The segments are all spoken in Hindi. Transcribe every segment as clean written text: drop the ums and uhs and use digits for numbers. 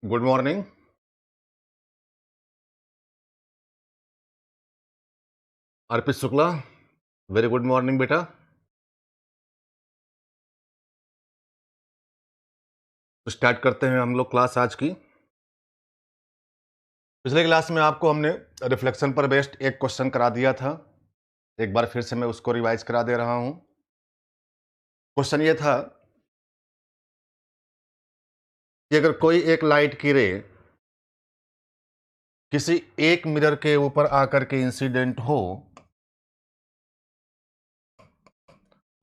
Good morning. Arpit Shukla, very good morning बेटा। तो स्टार्ट करते हैं हम लोग क्लास आज की। पिछले क्लास में आपको हमने रिफ्लेक्शन पर बेस्ड एक क्वेश्चन करा दिया था। एक बार फिर से मैं उसको रिवाइज करा दे रहा हूं। क्वेश्चन ये था कि अगर कोई एक लाइट की रे किसी एक मिरर के ऊपर आकर के इंसिडेंट हो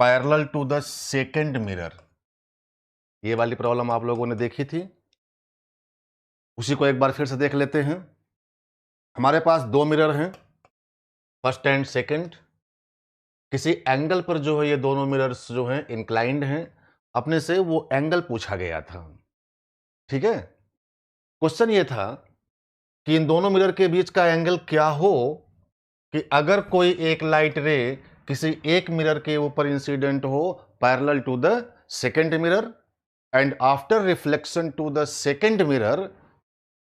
parallel to the second mirror, ये वाली प्रॉब्लम आप लोगों ने देखी थी, उसी को एक बार फिर से देख लेते हैं। हमारे पास दो मिरर हैं, फर्स्ट एंड सेकंड। किसी एंगल पर जो है ये दोनों मिरर्स जो हैं इंक्लाइंड हैं। अपने से वो एंगल पूछा गया था। ठीक है, क्वेश्चन ये था कि इन दोनों मिरर के बीच का एंगल क्या हो कि अगर कोई एक लाइट रे किसी एक मिरर के ऊपर इंसिडेंट हो parallel to the second mirror and after reflection to the second mirror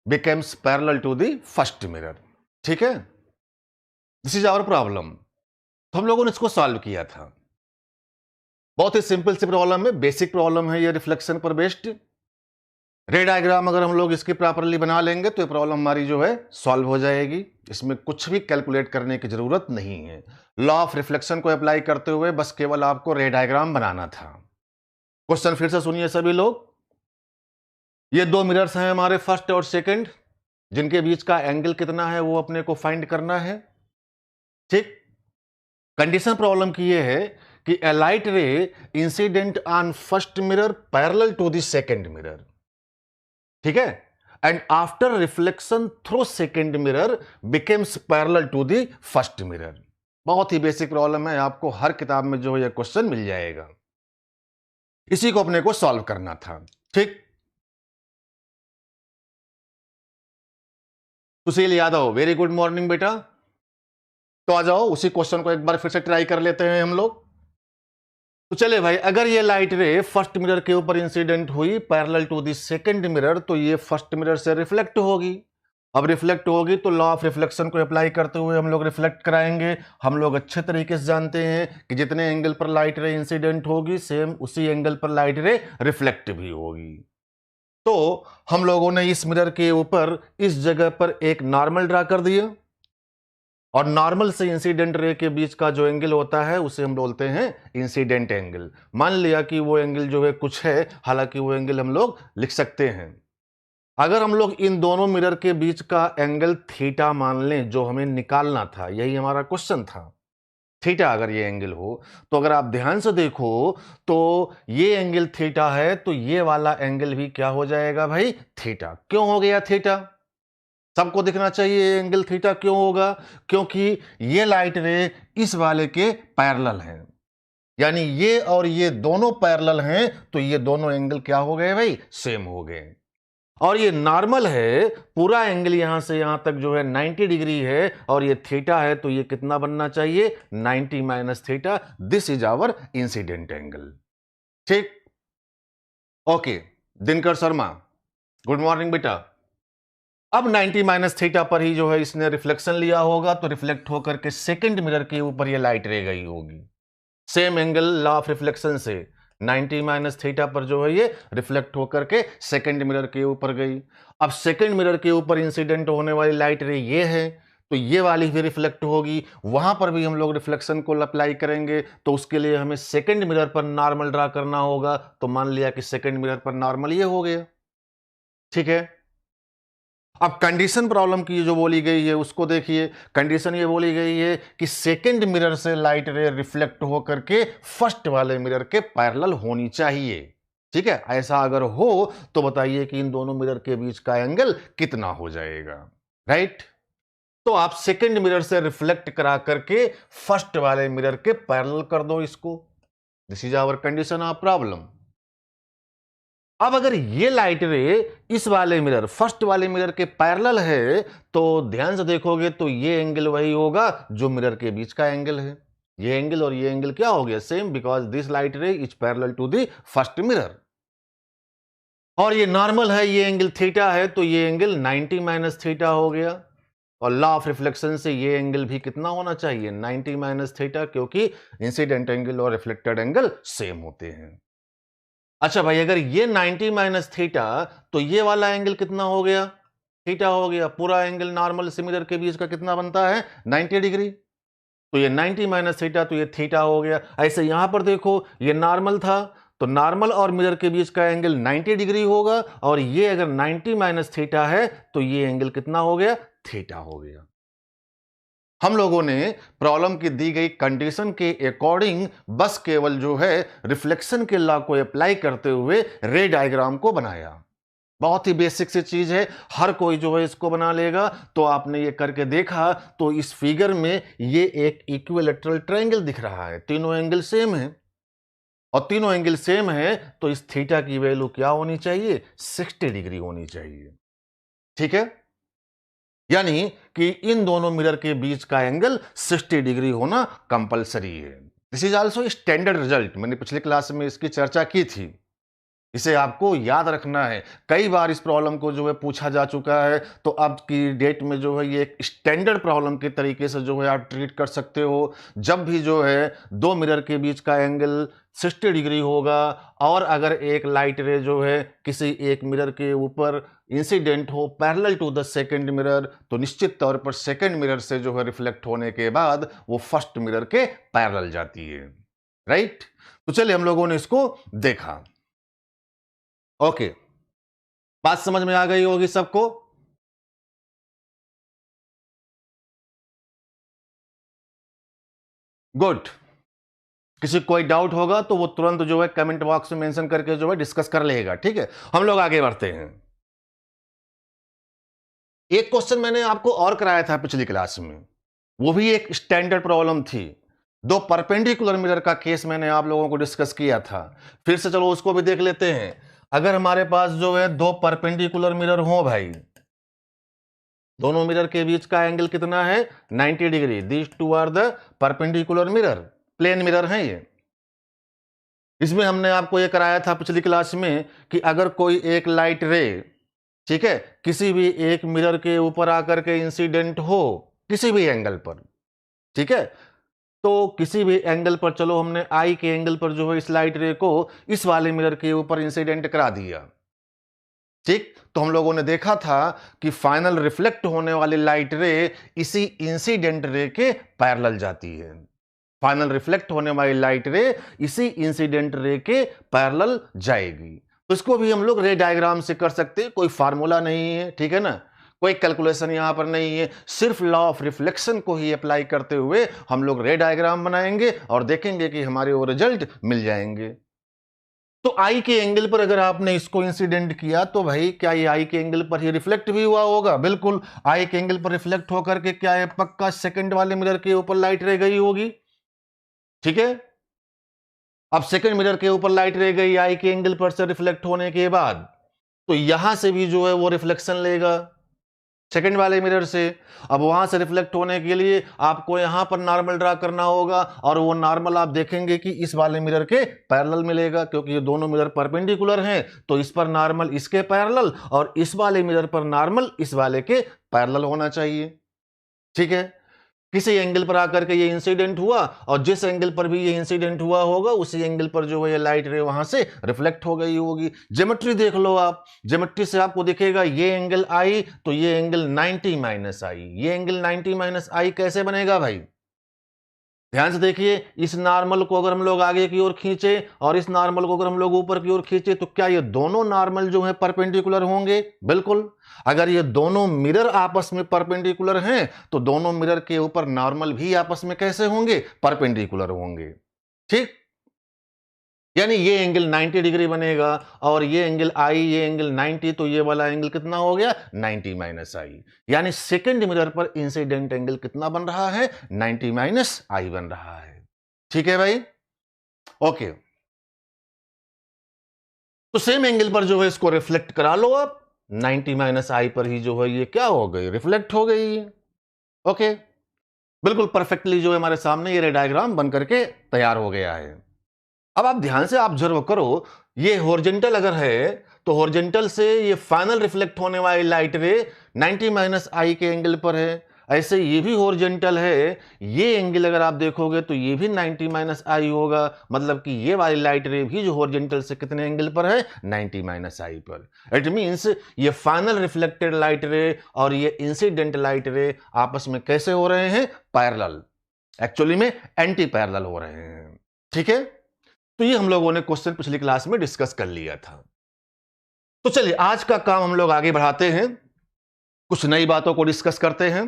becomes parallel to the first mirror. ठीक है, दिस इज आवर प्रॉब्लम। तो हम लोगों ने इसको सॉल्व किया था। बहुत ही सिंपल सी प्रॉब्लम है, बेसिक प्रॉब्लम है ये रिफ्लेक्शन पर बेस्ड। रे डायग्राम अगर हम लोग इसकी प्रॉपरली बना लेंगे तो ये प्रॉब्लम हमारी जो है सॉल्व हो जाएगी। इसमें कुछ भी कैलकुलेट करने की जरूरत नहीं है। लॉ ऑफ रिफ्लेक्शन को अप्लाई करते हुए बस केवल आपको रे डायग्राम बनाना था। क्वेश्चन फिर से सुनिए सभी लोग। ये दो मिरर्स हैं हमारे फर्स्ट और सेकंड, जिनके बीच का एंगल कितना है वो अपने को फाइंड करना है। ठीक, कंडीशन प्रॉब्लम की ये है कि a light ray incident on first mirror parallel to the second mirror, ठीक है, and after reflection through second mirror becomes parallel to the first mirror. बहुत ही बेसिक प्रॉब्लम है, आपको हर किताब में जो है क्वेश्चन मिल जाएगा। इसी को अपने को सॉल्व करना था। ठीक, सुशील यादव, वेरी गुड मॉर्निंग बेटा। तो आ जाओ उसी क्वेश्चन को एक बार फिर से ट्राई कर लेते हैं हम लोग। तो चले भाई, अगर ये लाइट रे फर्स्ट मिरर के ऊपर इंसिडेंट हुई parallel to the second mirror तो ये फर्स्ट मिरर से रिफ्लेक्ट होगी। अब रिफ्लेक्ट होगी तो लॉ ऑफ रिफ्लेक्शन को अप्लाई करते हुए हम लोग रिफ्लेक्ट कराएंगे। हम लोग अच्छे तरीके से जानते हैं कि जितने एंगल पर लाइट रे इंसिडेंट होगी सेम उसी एंगल पर लाइट रे रिफ्लेक्ट भी होगी। तो हम लोगों ने इस मिरर के ऊपर इस जगह पर एक नॉर्मल ड्रा कर दिया और नॉर्मल से इंसिडेंट रे के बीच का जो एंगल होता है उसे हम बोलते हैं इंसिडेंट एंगल। मान लिया कि वो एंगल जो है कुछ है, हालांकि वो एंगल हम लोग लिख सकते हैं। अगर हम लोग इन दोनों मिरर के बीच का एंगल थीटा मान लें, जो हमें निकालना था, यही हमारा क्वेश्चन था। थीटा अगर ये एंगल हो तो अगर आप ध्यान से देखो तो ये एंगल थीटा है तो ये वाला एंगल भी क्या हो जाएगा भाई, थीटा। क्यों हो गया थीटा? सबको दिखना चाहिए ये एंगल थीटा क्यों होगा, क्योंकि ये लाइट रे इस वाले के पैरेलल हैं। यानी ये और ये दोनों पैरेलल हैं तो ये दोनों एंगल क्या हो गए भाई, सेम हो गए। और ये नॉर्मल है, पूरा एंगल यहां से यहां तक जो है 90 डिग्री है और ये थीटा है तो ये कितना बनना चाहिए, 90 माइनस थीटा। This is our incident angle. ठीक, okay. Dinkar Sharma, good morning बेटा। अब 90 माइनस थीटा पर ही जो है इसने रिफ्लेक्शन लिया होगा तो रिफ्लेक्ट होकर के सेकंड मिरर के ऊपर ये लाइट रह गई होगी। Same angle law of reflection से 90 माइनस थीटा पर जो है ये रिफ्लेक्ट होकर के सेकंड मिरर के ऊपर गई। अब सेकंड मिरर के ऊपर इंसिडेंट होने वाली लाइट रे ये है तो ये वाली भी रिफ्लेक्ट होगी, वहां पर भी हम लोग रिफ्लेक्शन को अप्लाई करेंगे तो उसके लिए हमें सेकंड मिरर पर नॉर्मल ड्रा करना होगा। तो मान लिया कि सेकंड मिरर पर नॉर्मल ये हो गया। ठीक है, अब कंडीशन प्रॉब्लम की जो बोली गई है उसको देखिए। कंडीशन ये बोली गई है कि सेकंड मिरर से लाइट रे रिफ्लेक्ट होकर के फर्स्ट वाले मिरर के पैरेलल होनी चाहिए। ठीक है, ऐसा अगर हो तो बताइए कि इन दोनों मिरर के बीच का एंगल कितना हो जाएगा। राइट, तो आप सेकंड मिरर से रिफ्लेक्ट करा करके फर्स्ट वाले मिरर के पैरेलल कर दो इसको। This is our condition of problem. अब अगर ये लाइट रे इस वाले मिरर फर्स्ट वाले मिरर के पैरेलल है तो ध्यान से देखोगे तो ये एंगल वही होगा जो मिरर के बीच का एंगल है। ये एंगल और ये एंगल क्या हो गया, same, because this light ray is parallel to the first mirror. और ये नॉर्मल है, ये एंगल थीटा है, तो ये एंगल 90 माइनस थीटा हो गया। और लॉ ऑफ रिफ्लेक्शन से ये एंगल भी कितना होना चाहिए, 90 माइनस थीटा, क्योंकि इंसिडेंट एंगल और रिफ्लेक्टेड एंगल सेम होते हैं। अच्छा भाई, अगर ये 90 माइनस थीटा, तो ये वाला एंगल कितना हो गया, थीटा हो गया। पूरा एंगल नॉर्मल से मिरर के बीच का कितना बनता है, 90 डिग्री। तो ये 90 माइनस थीटा, तो ये थीटा हो गया। ऐसे यहां पर देखो, ये नॉर्मल था, तो नॉर्मल और मिरर के बीच का एंगल 90 डिग्री होगा, और ये अगर 90 माइनस थीटा है, तो ये एंगल कितना हो गया, थीटा हो गया। हम लोगों ने प्रॉब्लम की दी गई कंडीशन के अकॉर्डिंग बस केवल जो है रिफ्लेक्शन के लॉ को अप्लाई करते हुए रे डायग्राम को बनाया। बहुत ही बेसिक सी चीज है, हर कोई जो है इसको बना लेगा। तो आपने ये करके देखा, तो इस फिगर में ये एक इक्विलैटरल ट्रायंगल दिख रहा है, तीनों एंगल सेम है, और तीनों एंगल सेम है, तो इस थीटा की वैल्यू क्या होनी चाहिए, 60 डिग्री होनी चाहिए। ठीक है, यानी कि इन दोनों मिरर के बीच का एंगल 60 डिग्री होना कंपलसरी है। This is also standard result, मैंने पिछली क्लास में इसकी चर्चा की थी, इसे आपको याद रखना है। कई बार इस प्रॉब्लम को जो है पूछा जा चुका है, तो अब की डेट में जो है ये एक स्टैंडर्ड प्रॉब्लम के तरीके से जो है आप ट्रीट कर सकते हो। जब भी जो है दो मिरर के बीच का एंगल 60 डिग्री होगा, और अगर एक लाइट रे जो है किसी एक मिरर के ऊपर इंसिडेंट हो parallel to the second mirror, तो निश्चित तौर पर सेकंड मिरर से जो है रिफ्लेक्ट होने के बाद वो फर्स्ट मिरर के पैरेलल जाती है। राइट, तो चलिए हम लोगों ने इसको देखा। ओके, बात समझ में आ गई होगी सबको। गुड, किसी कोई डाउट होगा तो वो तुरंत जो है कमेंट बॉक्स में मेंशन करके जो है डिस्कस कर लेगा। ठीक है, हम लोग आगे बढ़ते हैं। एक क्वेश्चन मैंने आपको और कराया था पिछली क्लास में, वो भी एक स्टैंडर्ड प्रॉब्लम थी। दो परपेंडिकुलर मिरर का केस मैंने आप लोगों को डिस्कस किया था, फिर से चलो उसको भी देख लेते हैं। अगर हमारे पास जो है दो परपेंडिकुलर मिरर हो भाई, दोनों मिरर के बीच का एंगल कितना है, 90 degree. These two are the perpendicular mirror, plane mirror हैं ये। इसमें हमने आपको ये कराया था पिछली क्लास में कि अगर कोई एक लाइट रे, ठीक है, किसी भी एक मिरर के ऊपर आकर के इंसिडेंट हो किसी भी एंगल पर, ठीक है, तो किसी भी एंगल पर, चलो हमने आई के एंगल पर जो है इस लाइट रे को इस वाले मिरर के ऊपर इंसिडेंट करा दिया। ठीक, तो हम लोगों ने देखा था कि फाइनल रिफ्लेक्ट होने वाली लाइट रे इसी इंसिडेंट रे के पैरेलल जाती है। फाइनल रिफ्लेक्ट होने वाली लाइट रे इसी इंसिडेंट रे के पैरेलल जाएगी। तो इसको भी हम लोग रे डायग्राम से कर सकते हैं, कोई फार्मूला नहीं है, ठीक है ना, कोई कैलकुलेशन यहां पर नहीं है, सिर्फ लॉ ऑफ रिफ्लेक्शन को ही अप्लाई करते हुए हम लोग रे डायग्राम बनाएंगे और देखेंगे कि हमारे वो रिजल्ट मिल जाएंगे। तो आई के एंगल पर अगर आपने इसको इंसिडेंट किया, तो भाई क्या ये आई के एंगल पर ही रिफ्लेक्ट भी हुआ होगा, बिल्कुल। आई के एंगल पर रिफ्लेक्ट होकर के क्या है, पक्का सेकंड वाले मिरर के ऊपर लाइट रह गई होगी। ठीक है, अब सेकंड मिरर के ऊपर लाइट रह गई आई के एंगल पर से रिफ्लेक्ट होने के बाद, तो यहां से भी जो है वो रिफ्लेक्शन लेगा सेकंड वाले मिरर से। अब वहां से रिफ्लेक्ट होने के लिए आपको यहां पर नॉर्मल ड्रा करना होगा, और वो नॉर्मल आप देखेंगे कि इस वाले मिरर के पैरेलल मिलेगा, क्योंकि ये दोनों मिरर परपेंडिकुलर हैं, तो इस पर नॉर्मल इसके पैरेलल और इस वाले मिरर पर नॉर्मल इस वाले के पैरेलल होना चाहिए। ठीक है, किसी एंगल पर आकर के ये इंसिडेंट हुआ, और जिस एंगल पर भी ये इंसिडेंट हुआ होगा उसी एंगल पर जो है ये लाइट रे वहां से रिफ्लेक्ट हो गई होगी। ज्योमेट्री देख लो आप, ज्योमेट्री से आपको दिखेगा ये एंगल आई, तो ये एंगल 90 माइनस आई, ये एंगल 90 माइनस आई कैसे बनेगा भाई, ध्यान से देखिए। इस नॉर्मल को अगर हम लोग आगे की ओर खींचे और इस नॉर्मल को अगर हम लोग ऊपर की ओर खींचे, तो क्या ये दोनों नॉर्मल जो है परपेंडिकुलर होंगे, बिल्कुल। अगर ये दोनों मिरर आपस में परपेंडिकुलर हैं, तो दोनों मिरर के ऊपर नॉर्मल भी आपस में कैसे होंगे, परपेंडिकुलर होंगे। ठीक, यानी ये एंगल 90 डिग्री बनेगा, और ये एंगल आई, ये एंगल 90, तो ये वाला एंगल कितना हो गया, 90 माइनस आई। यानी सेकंड मिरर पर इंसिडेंट एंगल कितना बन रहा है, 90 माइनस आई बन रहा है। ठीक है भाई, ओके। तो सेम एंगल पर जो है इसको रिफ्लेक्ट करा लो आप, 90 माइनस आई पर ही जो है ये क्या हो गई, रिफ्लेक्ट हो गई। ओके, बिल्कुल परफेक्टली जो है हमारे सामने ये रे डायग्राम बन करके तैयार हो गया है। अब आप ध्यान से ऑब्जर्व करो, ये हॉरिजॉन्टल अगर है तो हॉरिजॉन्टल से ये फाइनल रिफ्लेक्ट होने वाली लाइट रे 90 माइनस आई के एंगल पर है। ऐसे ये भी हॉरिजॉन्टल है, ये एंगल अगर आप देखोगे तो ये भी 90 माइनस आई होगा, मतलब कि ये वाली लाइट रे भी जो हॉरिजॉन्टल से कितने एंगल पर है, 90 माइनस आई पर। इट मींस ये फाइनल रिफ्लेक्टेड लाइट रे और ये इंसिडेंट लाइट रे आपस में कैसे हो रहे हैं, पैरेलल, एक्चुअली में एंटी पैरेलल हो रहे हैं। ठीक है, तो ये हम लोगों ने क्वेश्चन पिछली क्लास में डिस्कस कर लिया था। तो चलिए आज का काम हम लोग आगे बढ़ाते हैं, कुछ नई बातों को डिस्कस करते हैं,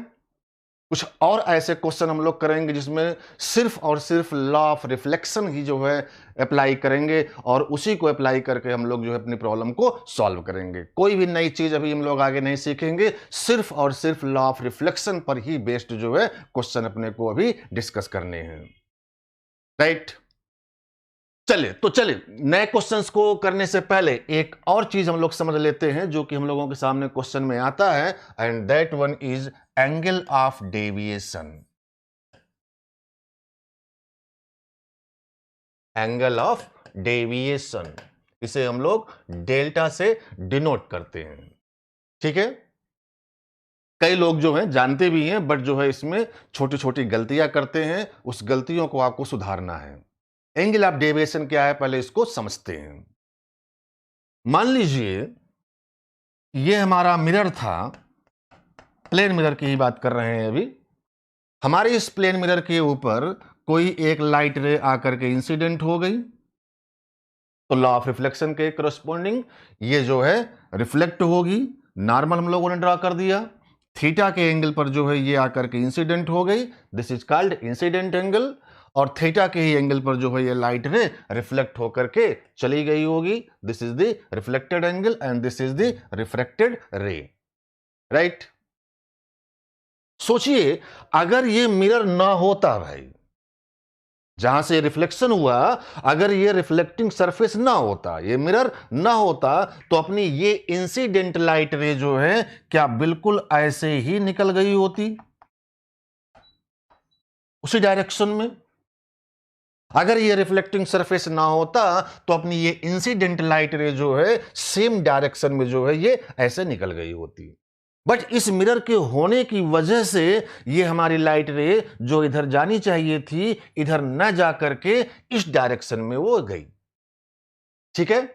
कुछ और ऐसे क्वेश्चन हम लोग करेंगे जिसमें सिर्फ और सिर्फ लॉ ऑफ रिफ्लेक्शन ही जो है अप्लाई करेंगे और उसी को अप्लाई करके हम लोग जो है अपनी प्रॉब्लम को सॉल्व करेंगे। कोई भी नई चीज अभी हम लोग आगे नहीं सीखेंगे, सिर्फ और सिर्फ लॉ ऑफ रिफ्लेक्शन पर ही बेस्ड जो है क्वेश्चन अपने को अभी डिस्कस करने हैं। राइट, चलिए नए क्वेश्चंस को करने से पहले एक और चीज हम लोग समझ लेते हैं जो कि हम लोगों के सामने क्वेश्चन में आता है, and that one is angle of deviation. Angle of deviation, इसे हम लोग डेल्टा से डिनोट करते हैं। ठीक है, कई लोग जो हैं जानते भी हैं, बट जो है इसमें छोटी छोटी गलतियां करते हैं, उस गलतियों को आपको सुधारना है। एंगल ऑफ डेविएशन क्या है, पहले इसको समझते हैं। मान लीजिए ये हमारा मिरर था, प्लेन मिरर की ही बात कर रहे हैं अभी। हमारे इस प्लेन मिरर के ऊपर कोई एक लाइट रे आकर के इंसिडेंट हो गई, तो लॉ ऑफ रिफ्लेक्शन के करस्पॉन्डिंग ये जो है रिफ्लेक्ट होगी। नॉर्मल हम लोगों ने ड्रॉ कर दिया, थीटा के एंगल पर जो है ये आकर के इंसिडेंट हो गई, this is called incident angle. और थीटा के ही एंगल पर जो है ये लाइट रे रिफ्लेक्ट होकर के चली गई होगी, this is the reflected angle and this is the refracted रे। राइट, सोचिए अगर ये मिरर ना होता भाई, जहां से रिफ्लेक्शन हुआ, अगर ये रिफ्लेक्टिंग सरफेस ना होता, ये मिरर ना होता, तो अपनी ये इंसिडेंट लाइट रे जो है क्या बिल्कुल ऐसे ही निकल गई होती उसी डायरेक्शन में। अगर ये रिफ्लेक्टिंग सरफेस ना होता तो अपनी ये इंसिडेंट लाइट रे जो है सेम डायरेक्शन में जो है ये ऐसे निकल गई होती। बट इस मिरर के होने की वजह से ये हमारी लाइट रे जो इधर जानी चाहिए थी, इधर न जा करके इस डायरेक्शन में वो गई। ठीक है,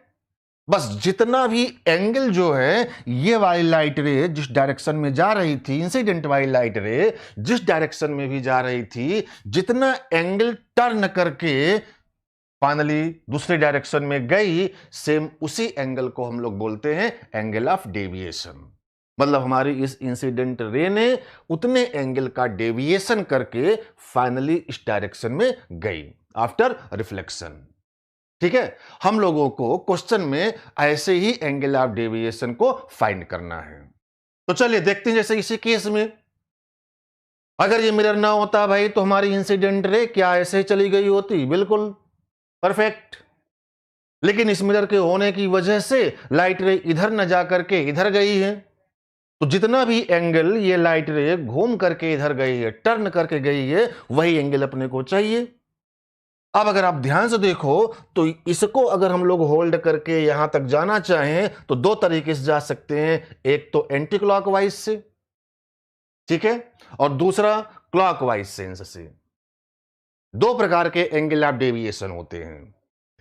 बस जितना भी एंगल जो है ये वाली लाइट रे जिस डायरेक्शन में जा रही थी, इंसिडेंट वाली लाइट रे जिस डायरेक्शन में भी जा रही थी, जितना एंगल टर्न करके फाइनली दूसरे डायरेक्शन में गई, सेम उसी एंगल को हम लोग बोलते हैं एंगल ऑफ डेविएशन। मतलब हमारी इस इंसिडेंट रे ने उतने एंगल का डेविएशन करके फाइनली इस डायरेक्शन में गई आफ्टर रिफ्लेक्शन। ठीक है, हम लोगों को क्वेश्चन में ऐसे ही एंगल ऑफ डेविएशन को फाइंड करना है। तो चलिए देखते हैं, जैसे इसी केस में अगर ये मिरर ना होता भाई तो हमारी इंसिडेंट रे क्या ऐसे ही चली गई होती, बिल्कुल परफेक्ट। लेकिन इस मिरर के होने की वजह से लाइट रे इधर न जा करके इधर गई है, तो जितना भी एंगल ये लाइट रे घूम करके इधर गई है, टर्न करके गई है, वही एंगल अपने को चाहिए। अब अगर आप ध्यान से देखो तो इसको अगर हम लोग होल्ड करके यहां तक जाना चाहें तो दो तरीके से जा सकते हैं, एक तो एंटी क्लॉकवाइज से, ठीक है, और दूसरा क्लॉकवाइज सेंस से। दो प्रकार के एंगल ऑफ डेविएशन होते हैं,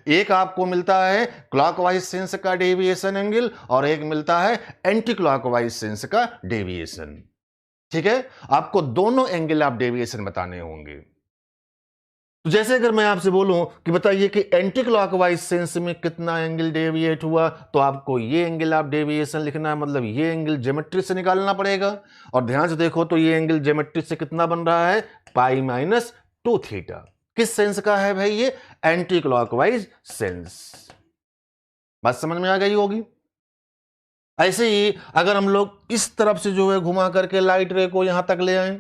एक आपको मिलता है क्लॉकवाइज सेंस का डेविएशन एंगल और एक मिलता है एंटी क्लॉकवाइज सेंस का डेविएशन। ठीक है, आपको दोनों एंगल ऑफ डेविएशन बताने होंगे। तो जैसे अगर मैं आपसे बोलूं कि बताइए कि एंटी क्लॉकवाइज सेंस में कितना एंगल डेविएट हुआ, तो आपको ये एंगल ऑफ डेविएशन लिखना है, मतलब ये एंगल ज्योमेट्री से निकालना पड़ेगा। और ध्यान से देखो तो ये एंगल ज्योमेट्री से कितना बन रहा है, पाई माइनस 2 थीटा। किस सेंस का है भाई ये, एंटी क्लॉकवाइज सेंस। बात समझ में आ गई होगी। ऐसे ही अगर हम लोग इस तरफ से जो है घुमा करके लाइट रे को यहां तक ले आए,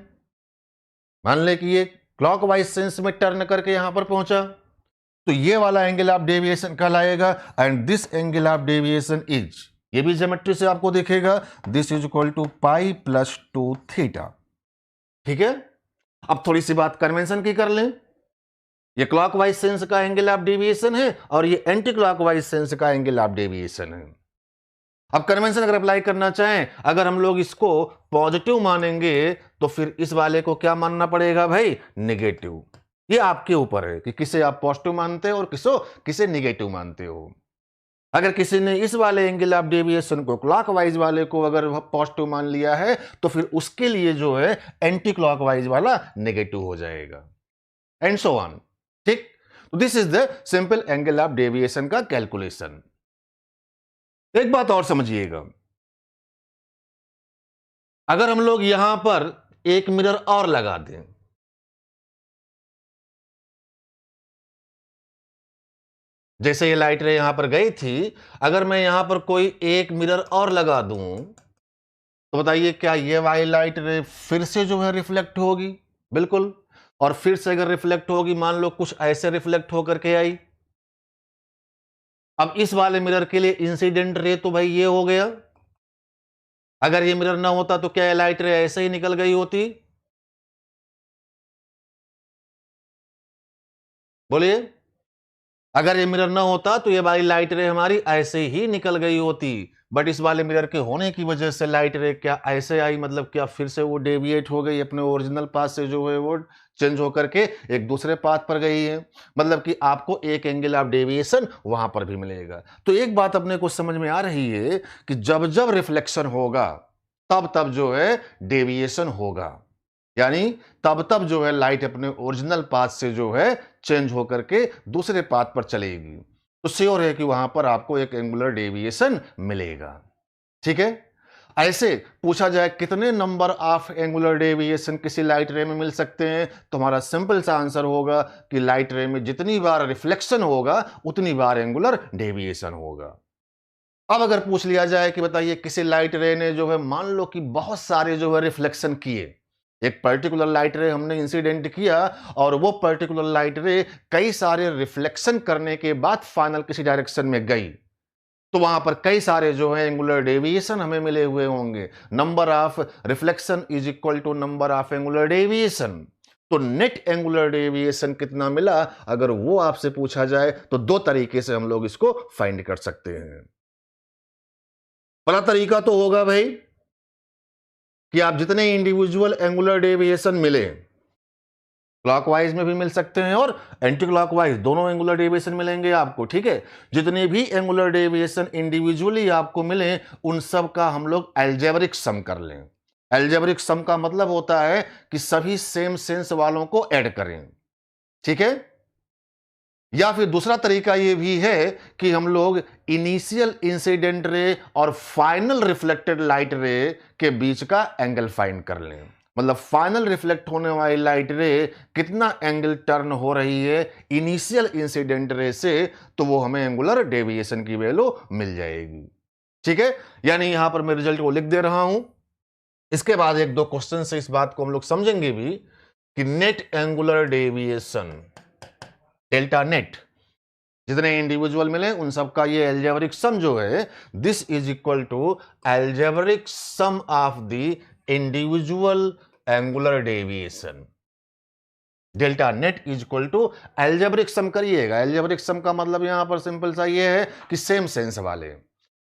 मान ले कि ये क्लॉकवाइज सेंस में टर्न करके यहां पर पहुंचा, तो ये वाला एंगल ऑफ डेविएशन कहलाएगा, and this angle of deviation is, ये भी ज्योमेट्री से आपको दिखेगा, this is equal to pi plus 2 theta. ठीक है, अब थोड़ी सी बात कन्वेंशन की कर लें। ये क्लॉकवाइज सेंस का एंगल ऑफ डेविएशन है और ये एंटी क्लॉकवाइज सेंस का एंगल ऑफ डेविएशन है। अब कन्वेंशन अगर अप्लाई करना चाहें, अगर हम लोग इसको पॉजिटिव मानेंगे तो फिर इस वाले को क्या मानना पड़ेगा भाई, नेगेटिव। ये आपके ऊपर है कि किसे आप पॉजिटिव मानते हो और किसे नेगेटिव मानते हो। अगर किसी ने इस वाले एंगल ऑफ डेविएशन को, क्लॉकवाइज वाले को अगर पॉजिटिव मान लिया है तो फिर उसके लिए जो है एंटी क्लॉकवाइज वाला नेगेटिव हो जाएगा, एंड सो ऑन। ठीक, तो this is the simple angle of deviation का कैलकुलेशन। एक बात और समझिएगा, अगर हम लोग यहां पर एक मिरर और लगा दें, जैसे ये लाइट रे यहां पर गई थी, अगर मैं यहां पर कोई एक मिरर और लगा दूं तो बताइए क्या ये वाली लाइट रे फिर से जो है रिफ्लेक्ट होगी? बिल्कुल। और फिर से अगर रिफ्लेक्ट होगी, मान लो कुछ ऐसे रिफ्लेक्ट होकर के आई, अब इस वाले मिरर के लिए इंसिडेंट रे तो भाई ये हो गया। अगर ये मिरर ना होता तो क्या ये लाइट रे ऐसे ही निकल गई होती? बोलिए। अगर ये मिरर ना होता तो ये वाली लाइट रे हमारी ऐसे ही निकल गई होती, बट इस वाले मिरर के होने की वजह से लाइट रे क्या ऐसे आई, मतलब क्या फिर से वो डेविएट हो गई अपने ओरिजिनल पाथ से, जो है वो चेंज होकर के एक दूसरे पाथ पर गई है। मतलब कि आपको एक एंगल ऑफ डेविएशन वहां पर भी मिलेगा। तो एक बात अपने को समझ में आ रही है कि जब जब रिफ्लेक्शन होगा तब तब जो है डेविएशन होगा, यानी तब तब जो है लाइट अपने ओरिजिनल पाथ से जो है चेंज होकर के दूसरे पाथ पर चलेगी, तो श्योर है कि वहां पर आपको एक एंगुलर डेविएशन मिलेगा। ठीक है। ऐसे पूछा जाए कितने नंबर ऑफ एंगुलर डेविएशन किसी लाइट रे में मिल सकते हैं, तो हमारा सिंपल सा आंसर होगा कि लाइट रे में जितनी बार रिफ्लेक्शन होगा उतनी बार एंगुलर डेविएशन होगा। अब अगर पूछ लिया जाए कि बताइए किसी लाइट रे ने जो है मान लो कि बहुत सारे जो है रिफ्लेक्शन किए, एक पर्टिकुलर लाइट रे हमने इंसिडेंट किया और वो पर्टिकुलर लाइट रे कई सारे रिफ्लेक्शन करने के बाद फाइनल किसी डायरेक्शन में गई, तो वहां पर कई सारे जो है एंगुलर डेविएशन हमें मिले हुए होंगे। Number of reflection is equal to number of angular deviation. तो नेट एंगुलर डेविएशन कितना मिला, अगर वो आपसे पूछा जाए तो दो तरीके से हम लोग इसको फाइंड कर सकते हैं। पहला तरीका तो होगा भाई कि आप जितने इंडिविजुअल एंगुलर डेविएशन मिले, क्लॉकवाइज में भी मिल सकते हैं और एंटी क्लॉकवाइज, दोनों एंगुलर डेविएशन मिलेंगे आपको। ठीक है। जितने भी एंगुलर डेविएशन इंडिविजुअली आपको मिले उन सब का हम लोग अलजेब्रिक सम कर लें। अलजेब्रिक सम का मतलब होता है कि सभी सेम सेंस वालों को ऐड करें। ठीक है। या फिर दूसरा तरीका यह भी है कि हम लोग इनिशियल इंसिडेंट रे और फाइनल रिफ्लेक्टेड लाइट रे के बीच का एंगल फाइंड कर लें। मतलब फाइनल रिफ्लेक्ट होने वाली लाइट रे कितना एंगल टर्न हो रही है इनिशियल इंसिडेंट रे से, तो वो हमें एंगुलर डेविएशन की वैल्यू मिल जाएगी। ठीक है। यानी यहां पर मैं रिजल्ट को लिख दे रहा हूं। इसके बाद एक दो क्वेश्चन से इस बात को हम लोग समझेंगे भी कि net angular deviation, delta net, जितने इंडिविजुअल मिले उन सबका ये अलजेब्रिक सम जो है, this is equal to algebraic sum of the individual angular deviation. Delta net is equal to algebraic sum करिएगा। अलजेब्रिक सम का मतलब यहां पर सिंपल सा ये है कि सेम सेंस वाले,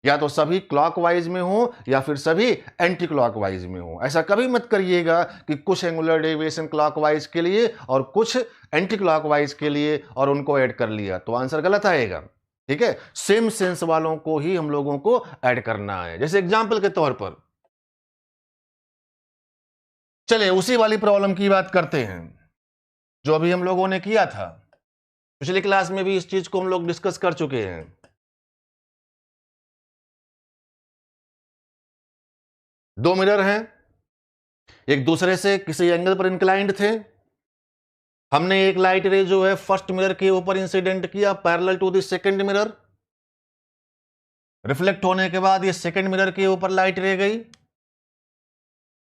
या तो सभी क्लॉकवाइज में हो या फिर सभी एंटी क्लॉकवाइज में हो। ऐसा कभी मत करिएगा कि कुछ एंगुलर डेविएशन क्लॉकवाइज के लिए और कुछ एंटी क्लॉकवाइज के लिए और उनको ऐड कर लिया, तो आंसर गलत आएगा। ठीक है। सेम सेंस वालों को ही हम लोगों को ऐड करना है। जैसे एग्जांपल के तौर पर चले उसी वाली प्रॉब्लम की बात करते हैं जो अभी हम लोगों ने किया था। पिछली क्लास में भी इस चीज को हम लोग डिस्कस कर चुके हैं। दो मिरर हैं, एक दूसरे से किसी एंगल पर इंक्लाइंड थे। हमने एक लाइट रे जो है फर्स्ट मिरर के ऊपर इंसिडेंट किया parallel to the second mirror. Reflect होने के बाद ये सेकंड मिरर के ऊपर लाइट रे गई।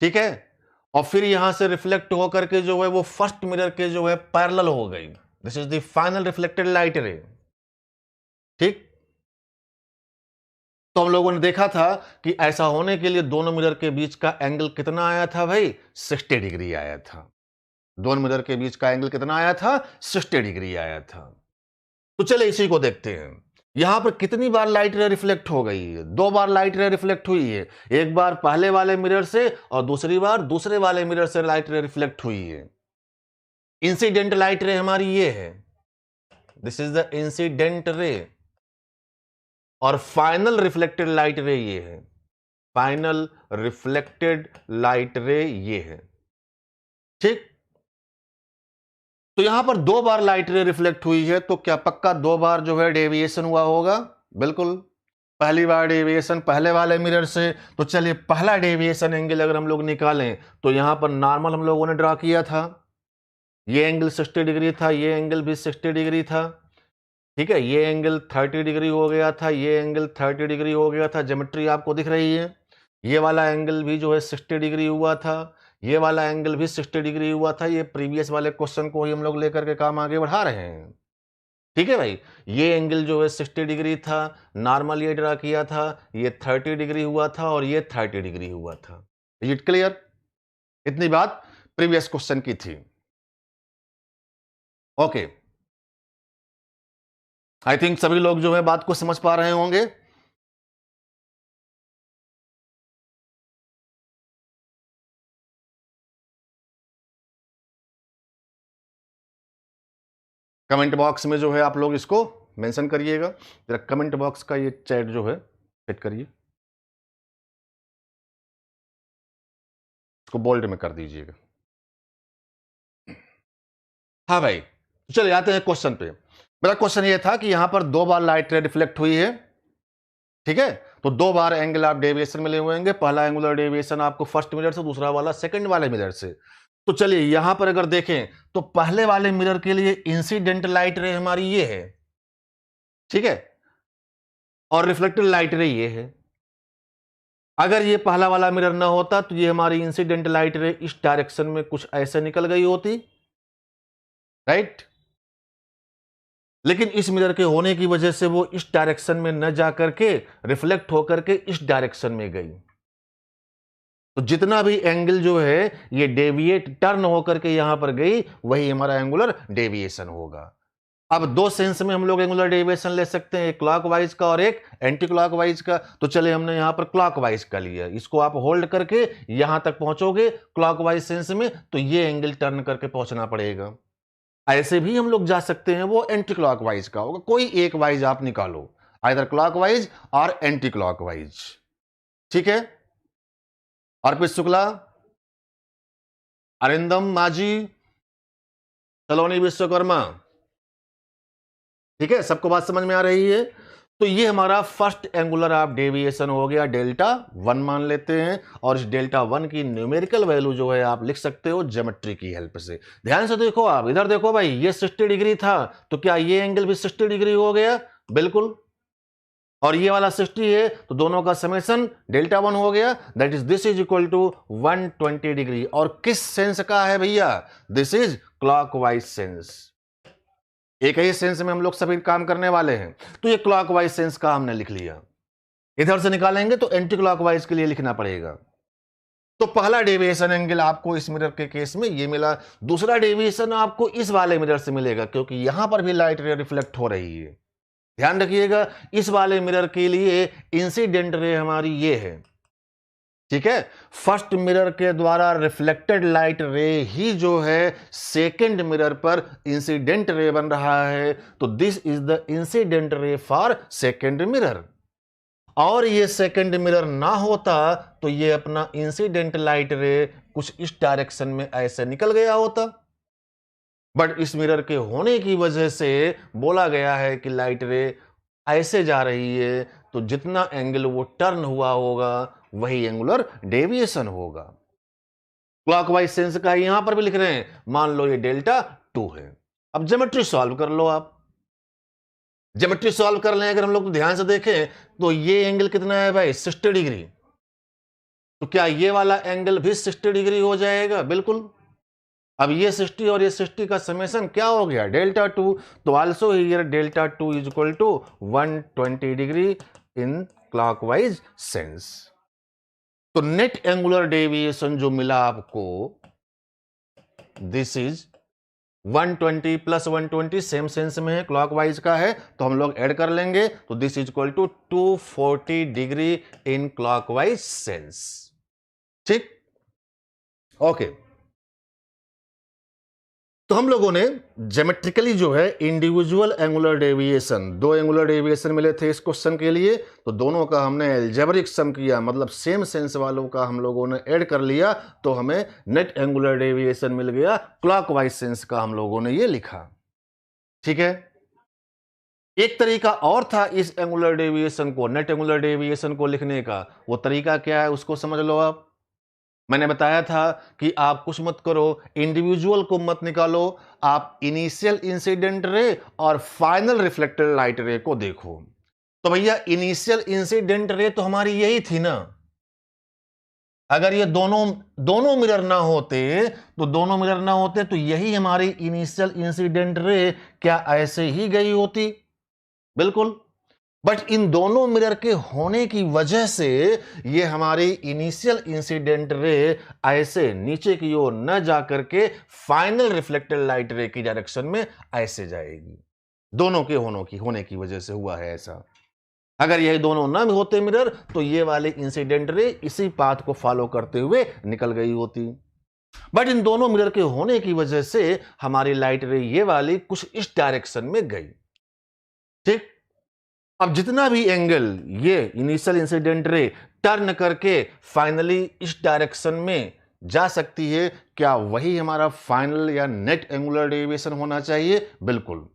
ठीक है। और फिर यहां से रिफ्लेक्ट होकर के जो है वो फर्स्ट मिरर के जो है पैरेलल हो गई। This is the final reflected light रे। ठीक। तो हम लोगों ने देखा था कि ऐसा होने के लिए दोनों मिरर के बीच का एंगल कितना आया था भाई, 60 डिग्री आया था। दोनों मिरर के बीच का एंगल कितना आया था, 60 डिग्री आया था। तो चले इसी को देखते हैं। यहां पर कितनी बार लाइट रे रिफ्लेक्ट हो गई है? 2 बार लाइट रे रिफ्लेक्ट हुई है। एक बार पहले वाले मिरर से और दूसरी बार दूसरे वाले मिरर से लाइट रे रिफ्लेक्ट हुई है। इंसिडेंट लाइट रे हमारी ये है, this is the incident ray, और फाइनल रिफ्लेक्टेड लाइट रे ये है, फाइनल रिफ्लेक्टेड लाइट रे ये है। ठीक, तो यहां पर 2 बार लाइट रे रिफ्लेक्ट हुई है, तो क्या पक्का 2 बार जो है डेविएशन हुआ होगा? बिल्कुल। पहली बार डेविएशन पहले वाले मिरर से, तो चलिए पहला डेविएशन एंगल अगर हम लोग निकालें तो यहां पर नॉर्मल हम लोगों ने ड्रा किया था, ये एंगल 60 डिग्री था, ये एंगल भी 60 डिग्री था। ठीक है, ये एंगल 30 डिग्री हो गया था, ये एंगल 30 डिग्री हो गया था, ज्योमेट्री आपको दिख रही है। ये वाला एंगल भी जो है 60 डिग्री हुआ था, ये वाला एंगल भी 60 डिग्री हुआ था। ये प्रीवियस वाले क्वेश्चन को ही हम लोग लेकर के काम आगे बढ़ा रहे हैं। ठीक है भाई, ये एंगल जो है 60 डिग्री था, नॉर्मल ये ड्रा किया था, ये 30 डिग्री हुआ था और ये 30 डिग्री हुआ था। Is it clear? इतनी बात प्रीवियस क्वेश्चन की थी। ओके, आई थिंक सभी लोग जो है बात को समझ पा रहे होंगे। कमेंट बॉक्स में जो है आप लोग इसको मेंशन करिएगा, जरा कमेंट बॉक्स का ये चैट जो है सेट करिए, इसको बोल्ड में कर दीजिएगा। हाँ भाई, तो चलिए आते हैं क्वेश्चन पे। मेरा क्वेश्चन ये था कि यहां पर 2 बार लाइट रे रिफ्लेक्ट हुई है। ठीक है, तो 2 बार एंगल आप डेविएशन में ले हुए होंगे, पहला एंगुलर डेविएशन आपको फर्स्ट मिरर से, दूसरा वाला सेकंड वाले मिरर से। तो चलिए यहां पर अगर देखें तो पहले वाले मिरर के लिए इंसिडेंट लाइट रे हमारी ये है, ठीक है, और रिफ्लेक्टेड लाइट रे ये है। अगर ये पहला वाला मिरर ना होता तो ये हमारी इंसिडेंट लाइट रे इस डायरेक्शन में कुछ ऐसे निकल गई होती, राइट। लेकिन इस मिरर के होने की वजह से वो इस डायरेक्शन में न जा करके रिफ्लेक्ट होकर के इस डायरेक्शन में गई। तो जितना भी एंगल जो है ये डेविएट टर्न होकर के यहां पर गई, वही हमारा एंगुलर डेविएशन होगा। अब 2 सेंस में हम लोग एंगुलर डेविएशन ले सकते हैं, एक क्लॉकवाइज का और एक एंटी क्लॉकवाइज का। तो चले हमने यहां पर क्लॉकवाइज का लिया, इसको आप होल्ड करके यहां तक पहुंचोगे क्लॉकवाइज सेंस में, तो ये एंगल टर्न करके पहुंचना पड़ेगा। ऐसे भी हम लोग जा सकते हैं, वो एंटी क्लॉकवाइज का होगा, कोई एक वाइज आप निकालो, आइदर क्लॉकवाइज और एंटी क्लॉकवाइज। ठीक है, अर्पित शुक्ला, अरिंदम माझी, सलोनी विश्वकर्मा, ठीक है, सबको बात समझ में आ रही है। तो ये हमारा फर्स्ट एंगुलर ऑफ डेविएशन हो गया, डेल्टा 1 मान लेते हैं, और इस डेल्टा 1 की न्यूमेरिकल वैल्यू जो है आप लिख सकते हो ज्योमेट्री की हेल्प से। ध्यान से देखो, आप इधर देखो भाई, ये 60 डिग्री था, तो क्या ये एंगल भी 60 डिग्री हो गया? बिल्कुल। और ये वाला 60 है, तो दोनों का समेशन डेल्टा 1 हो गया, that is this is equal to 120 degree. और किस सेंस का है भैया? This is clockwise sense. एक ही सेंस में हम लोग सभी काम करने वाले हैं, तो ये क्लॉकवाइज सेंस का हमने लिख लिया। इधर से निकालेंगे तो एंटी क्लॉकवाइज के लिए लिखना पड़ेगा। तो पहला डेविएशन एंगल आपको इस मिरर के केस में ये मिला, दूसरा डेविएशन आपको इस वाले मिरर से मिलेगा, क्योंकि यहां पर भी लाइट रे रिफ्लेक्ट हो रही है। ध्यान रखिएगा, इस वाले मिरर के लिए इंसिडेंट रे हमारी ये है, ठीक है। फर्स्ट मिरर के द्वारा रिफ्लेक्टेड लाइट रे ही जो है सेकंड मिरर पर इंसिडेंट रे बन रहा है, तो this is the incident ray for second mirror. और ये सेकंड मिरर ना होता तो ये अपना इंसिडेंट लाइट रे कुछ इस डायरेक्शन में ऐसे निकल गया होता, बट इस मिरर के होने की वजह से बोला गया है कि लाइट रे ऐसे जा रही है, तो जितना एंगल वो टर्न हुआ होगा वही एंगुलर डेविएशन होगा। क्लॉकवाइज सेंस का यहां पर भी लिख रहे हैं, मान लो ये डेल्टा 2 है। अब ज्योमेट्री सॉल्व कर लो, आप ज्योमेट्री सॉल्व कर लें अगर हम लोग तो ध्यान से देखें तो ये एंगल कितना है भाई? 60 डिग्री। तो क्या ये वाला एंगल भी 60 डिग्री हो जाएगा? बिल्कुल। अब ये 60 और ये 60 का समेशन क्या हो गया? डेल्टा 2। तो also here delta 2 is equal to 120 degree in clockwise sense. तो नेट एंगुलर डेविएशन जो मिला आपको, this is 120 plus 120 same sense में है, क्लॉकवाइज का है, तो हम लोग ऐड कर लेंगे, तो this is equal to 240 degree in clockwise sense. ठीक, ओके। तो हम लोगों ने ज्योमेट्रिकली जो है इंडिविजुअल एंगुलर डेविएशन, दो एंगुलर डेविएशन मिले थे इस क्वेश्चन के लिए, तो दोनों का हमने अलजेब्रिक सम किया, मतलब सेम सेंस वालों का हम लोगों ने ऐड कर लिया, तो हमें नेट एंगुलर डेविएशन मिल गया, क्लॉकवाइज सेंस का हम लोगों ने ये लिखा। ठीक है, एक तरीका और था इस एंगुलर डेविएशन को, नेट एंगुलर डेविएशन को लिखने का, वो तरीका क्या है उसको समझ लो आप। मैंने बताया था कि आप कुछ मत करो, इंडिविजुअल को मत निकालो, आप इनिशियल इंसिडेंट रे और फाइनल रिफ्लेक्टेड लाइट रे को देखो। तो भैया इनिशियल इंसिडेंट रे तो हमारी यही थी ना, अगर ये दोनों दोनों मिरर ना होते, तो दोनों मिरर ना होते तो यही हमारी इनिशियल इंसिडेंट रे क्या ऐसे ही गई होती? बिल्कुल। बट इन दोनों मिरर के होने की वजह से ये हमारी इनिशियल इंसिडेंट रे ऐसे नीचे की ओर न जाकर के फाइनल रिफ्लेक्टेड लाइट रे की डायरेक्शन में ऐसे जाएगी। दोनों के होने की वजह से हुआ है ऐसा। अगर ये दोनों न होते मिरर, तो ये वाले इंसिडेंट रे इसी पाथ को फॉलो करते हुए निकल गई होती। बट इन दोनों मिरर के होने की वजह से हमारी लाइट रे ये वाली कुछ इस डायरेक्शन में गई। ठीक, अब जितना भी एंगल ये इनिशियल इंसिडेंट रे टर्न करके फाइनली इस डायरेक्शन में जा सकती है, क्या वही हमारा फाइनल या नेट एंगुलर डेविएशन होना चाहिए? बिल्कुल।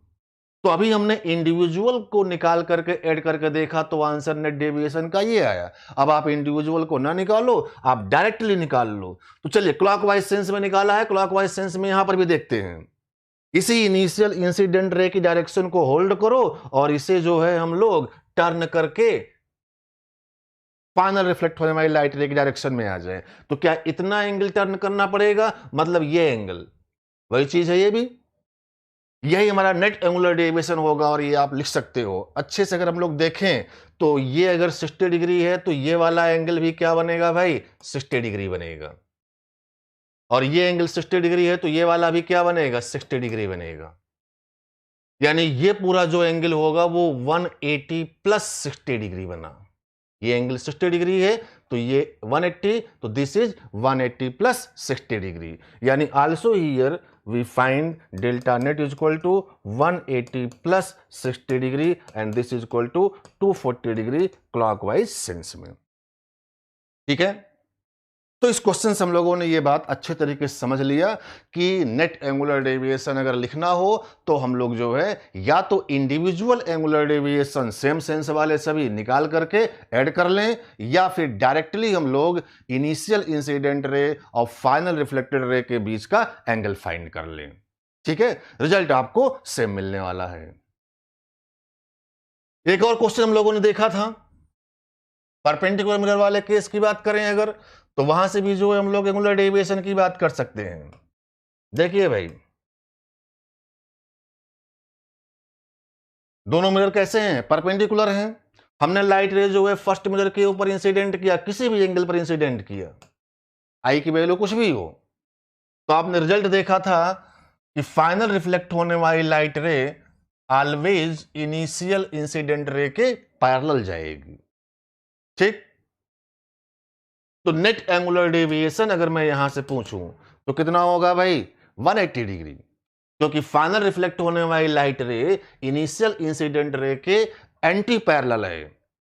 तो अभी हमने इंडिविजुअल को निकाल करके ऐड करके देखा, तो आंसर नेट डेविएशन का ये आया। अब आप इंडिविजुअल को ना निकालो, आप डायरेक्टली निकाल लो। तो चलिए क्लॉकवाइज सेंस में निकाला है, क्लॉकवाइज सेंस में यहां पर भी देखते हैं। इसी इनिशियल इंसिडेंट रे की डायरेक्शन को होल्ड करो और इसे जो है हम लोग टर्न करके फाइनल रिफ्लेक्ट होने वाली लाइट रे की डायरेक्शन में आ जाए। तो क्या इतना एंगल टर्न करना पड़ेगा? मतलब ये एंगल, वही चीज है ये भी, यही हमारा नेट एंगुलर डेविएशन होगा। और ये आप लिख सकते हो अच्छे से, अगर हम लोग देखें तो ये अगर 60 डिग्री है तो ये वाला एंगल भी क्या बनेगा भाई? 60 डिग्री बनेगा। और ये एंगल 60 डिग्री है तो ये वाला भी क्या बनेगा? 60 डिग्री बनेगा। यानी ये पूरा जो एंगल होगा वो 180 प्लस 60 डिग्री बना। ये एंगल 60 डिग्री है तो ये 180, तो दिस इज 180 प्लस 60 डिग्री। यानी also here we find delta net is equal to 180 plus 60 degree and this is equal to 240 degree clockwise sense में। ठीक है, तो इस क्वेश्चन से हम लोगों ने ये बात अच्छे तरीके से समझ लिया कि नेट एंगुलर डेविएशन अगर लिखना हो तो हम लोग जो है या तो individual angular deviation same sense वाले सभी निकाल करके ऐड कर लें, या फिर डायरेक्टली हम लोग इनिशियल इंसिडेंट रे और फाइनल रिफ्लेक्टेड रे के बीच का एंगल फाइंड कर लें। ठीक है, रिजल्ट आपको सेम मिलने वाला है। एक और क्वेश्चन हम लोगों ने देखा था, परपेंडिकुलर मिरर वाले केस की बात करें अगर, तो वहां से भी जो है हम लोग एंगुलर डेविएशन की बात कर सकते हैं। देखिए भाई, दोनों मिरर कैसे हैं? परपेंडिकुलर हैं। हमने लाइट रे जो है फर्स्ट मिरर के ऊपर इंसिडेंट किया, किसी भी एंगल पर इंसिडेंट किया, आई की वैल्यू कुछ भी हो, तो आपने रिजल्ट देखा था कि फाइनल रिफ्लेक्ट होने वाली लाइट रे ऑलवेज इनिशियल इंसिडेंट रे के पैरेलल जाएगी। ठीक, तो नेट एंगुलर डेविएशन अगर मैं यहां से पूछूं तो कितना होगा भाई? 180 डिग्री, क्योंकि फाइनल रिफ्लेक्ट होने वाली लाइट रे इनिशियल इंसिडेंट रे के एंटी पैरेलल है।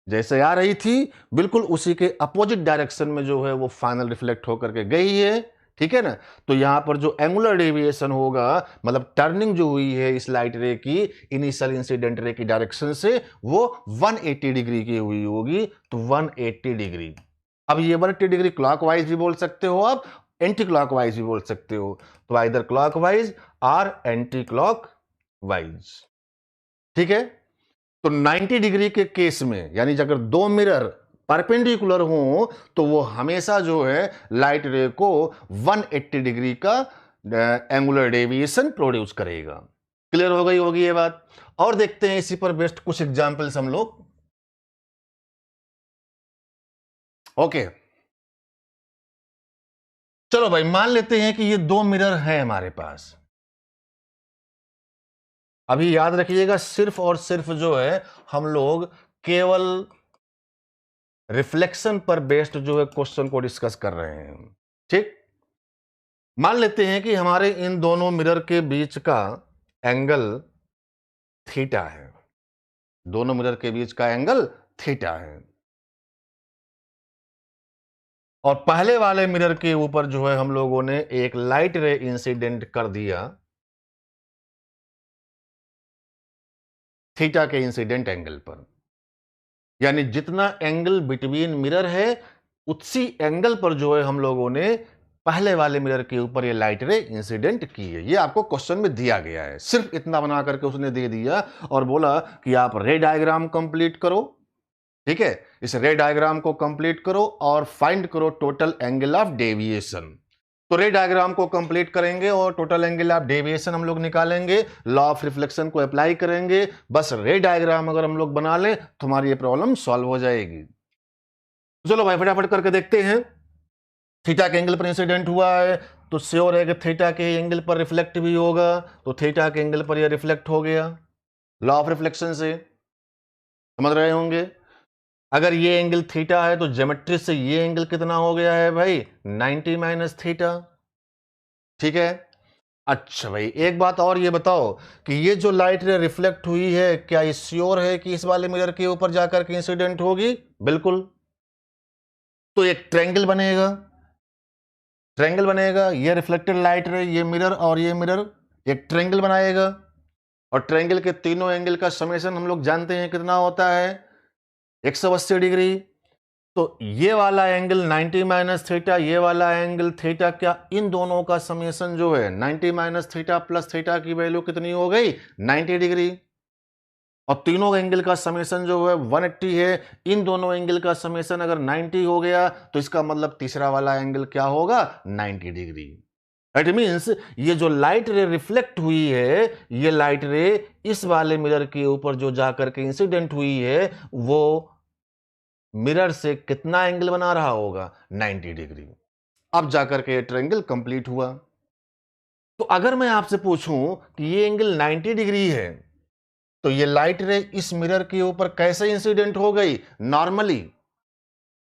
जैसे आ रही थी बिल्कुल उसी के अपोजिट डायरेक्शन में जो है वो फाइनल रिफ्लेक्ट होकर के गई है। ठीक है ना, तो यहां पर जो एंगुलर डेविएशन होगा, मतलब टर्निंग जो हुई है इस लाइट रे की इनिशियल इंसिडेंट रे की डायरेक्शन से, वो 180 डिग्री की हुई होगी। तो 180 डिग्री, अब ये 180 डिग्री क्लॉकवाइज भी बोल सकते हो आप, एंटी क्लॉकवाइज भी बोल सकते हो, तो आइदर क्लॉकवाइज और एंटी क्लॉकवाइज। ठीक है, तो 90 डिग्री के केस में, यानी अगर दो मिरर परपेंडिकुलर हो तो वो हमेशा जो है लाइट रे को 180 डिग्री का एंगुलर डेविएशन प्रोड्यूस करेगा। क्लियर हो गई होगी ये बात। और देखते हैं इसी पर बेस्ड कुछ एग्जांपल्स हम लोग। ओके, चलो भाई मान लेते हैं कि ये दो मिरर है हमारे पास। अभी याद रखिएगा, सिर्फ और सिर्फ जो है हम लोग केवल रिफ्लेक्शन पर बेस्ड जो है क्वेश्चन को डिस्कस कर रहे हैं। ठीक, मान लेते हैं कि हमारे इन दोनों मिरर के बीच का एंगल थीटा है, दोनों मिरर के बीच का एंगल थीटा है, और पहले वाले मिरर के ऊपर जो है हम लोगों ने एक लाइट रे इंसिडेंट कर दिया थीटा के इंसिडेंट एंगल पर, यानी जितना एंगल बिटवीन मिरर है उसी एंगल पर जो है हम लोगों ने पहले वाले मिरर के ऊपर ये लाइट रे इंसिडेंट की है। ये आपको क्वेश्चन में दिया गया है, सिर्फ इतना बना करके उसने दे दिया और बोला कि आप रे डायग्राम कंप्लीट करो। ठीक है, इस रे डायग्राम को कंप्लीट करो और फाइंड करो टोटल एंगल ऑफ डेविएशन। तो रे डायग्राम को कंप्लीट करेंगे और टोटल एंगल ऑफ डेविएशन हम लोग निकालेंगे, लॉ ऑफ रिफ्लेक्शन को अप्लाई करेंगे। बस रे डायग्राम अगर हम लोग बना लें तो हमारी ये प्रॉब्लम सॉल्व हो जाएगी। चलो भाई फटाफट करके देखते हैं। थीटा के एंगल पर इंसिडेंट हुआ है तो श्योर है कि थीटा के एंगल पर रिफ्लेक्ट भी होगा, तो थीटा के एंगल पर यह रिफ्लेक्ट हो गया लॉ ऑफ रिफ्लेक्शन से, समझ रहे होंगे। अगर ये एंगल थीटा है तो ज्योमेट्री से ये एंगल कितना हो गया है भाई, 90 माइनस थीटा। ठीक है, अच्छा भाई एक बात और ये बताओ कि ये जो लाइट रे रिफ्लेक्ट हुई है क्या ये श्योर है कि इस वाले मिरर के ऊपर जाकर के इंसिडेंट होगी? बिल्कुल। तो एक ट्रायंगल बनेगा, ट्रायंगल बनेगा, ये रिफ्लेक्टेड लाइट रे, ये मिरर और ये मिरर एक ट्रायंगल बनाएगा, और ट्रायंगल के तीनों एंगल का समेशन हम लोग जानते हैं कितना होता है, 180 डिग्री। तो ये वाला एंगल 90 माइनस थीटा, ये वाला एंगल थीटा, क्या इन दोनों का समेशन जो है 90 माइनस थीटा प्लस थीटा की वैल्यू कितनी हो गई, 90 डिग्री। और तीनों एंगल का समेशन जो है 180 है, इन दोनों एंगल का समेशन अगर 90 हो गया तो इसका मतलब तीसरा वाला एंगल क्या होगा, 90 डिग्री। इट मीन्स ये जो लाइट रे रिफ्लेक्ट हुई है, ये लाइट रे इस वाले मिरर के ऊपर जो जाकर के इंसिडेंट हुई है वो मिरर से कितना एंगल बना रहा होगा, 90 डिग्री। अब जाकर के ट्रायंगल कंप्लीट हुआ। तो अगर मैं आपसे पूछूं कि ये एंगल 90 डिग्री है तो ये लाइट रे इस मिरर के ऊपर कैसे इंसिडेंट हो गई, नॉर्मली,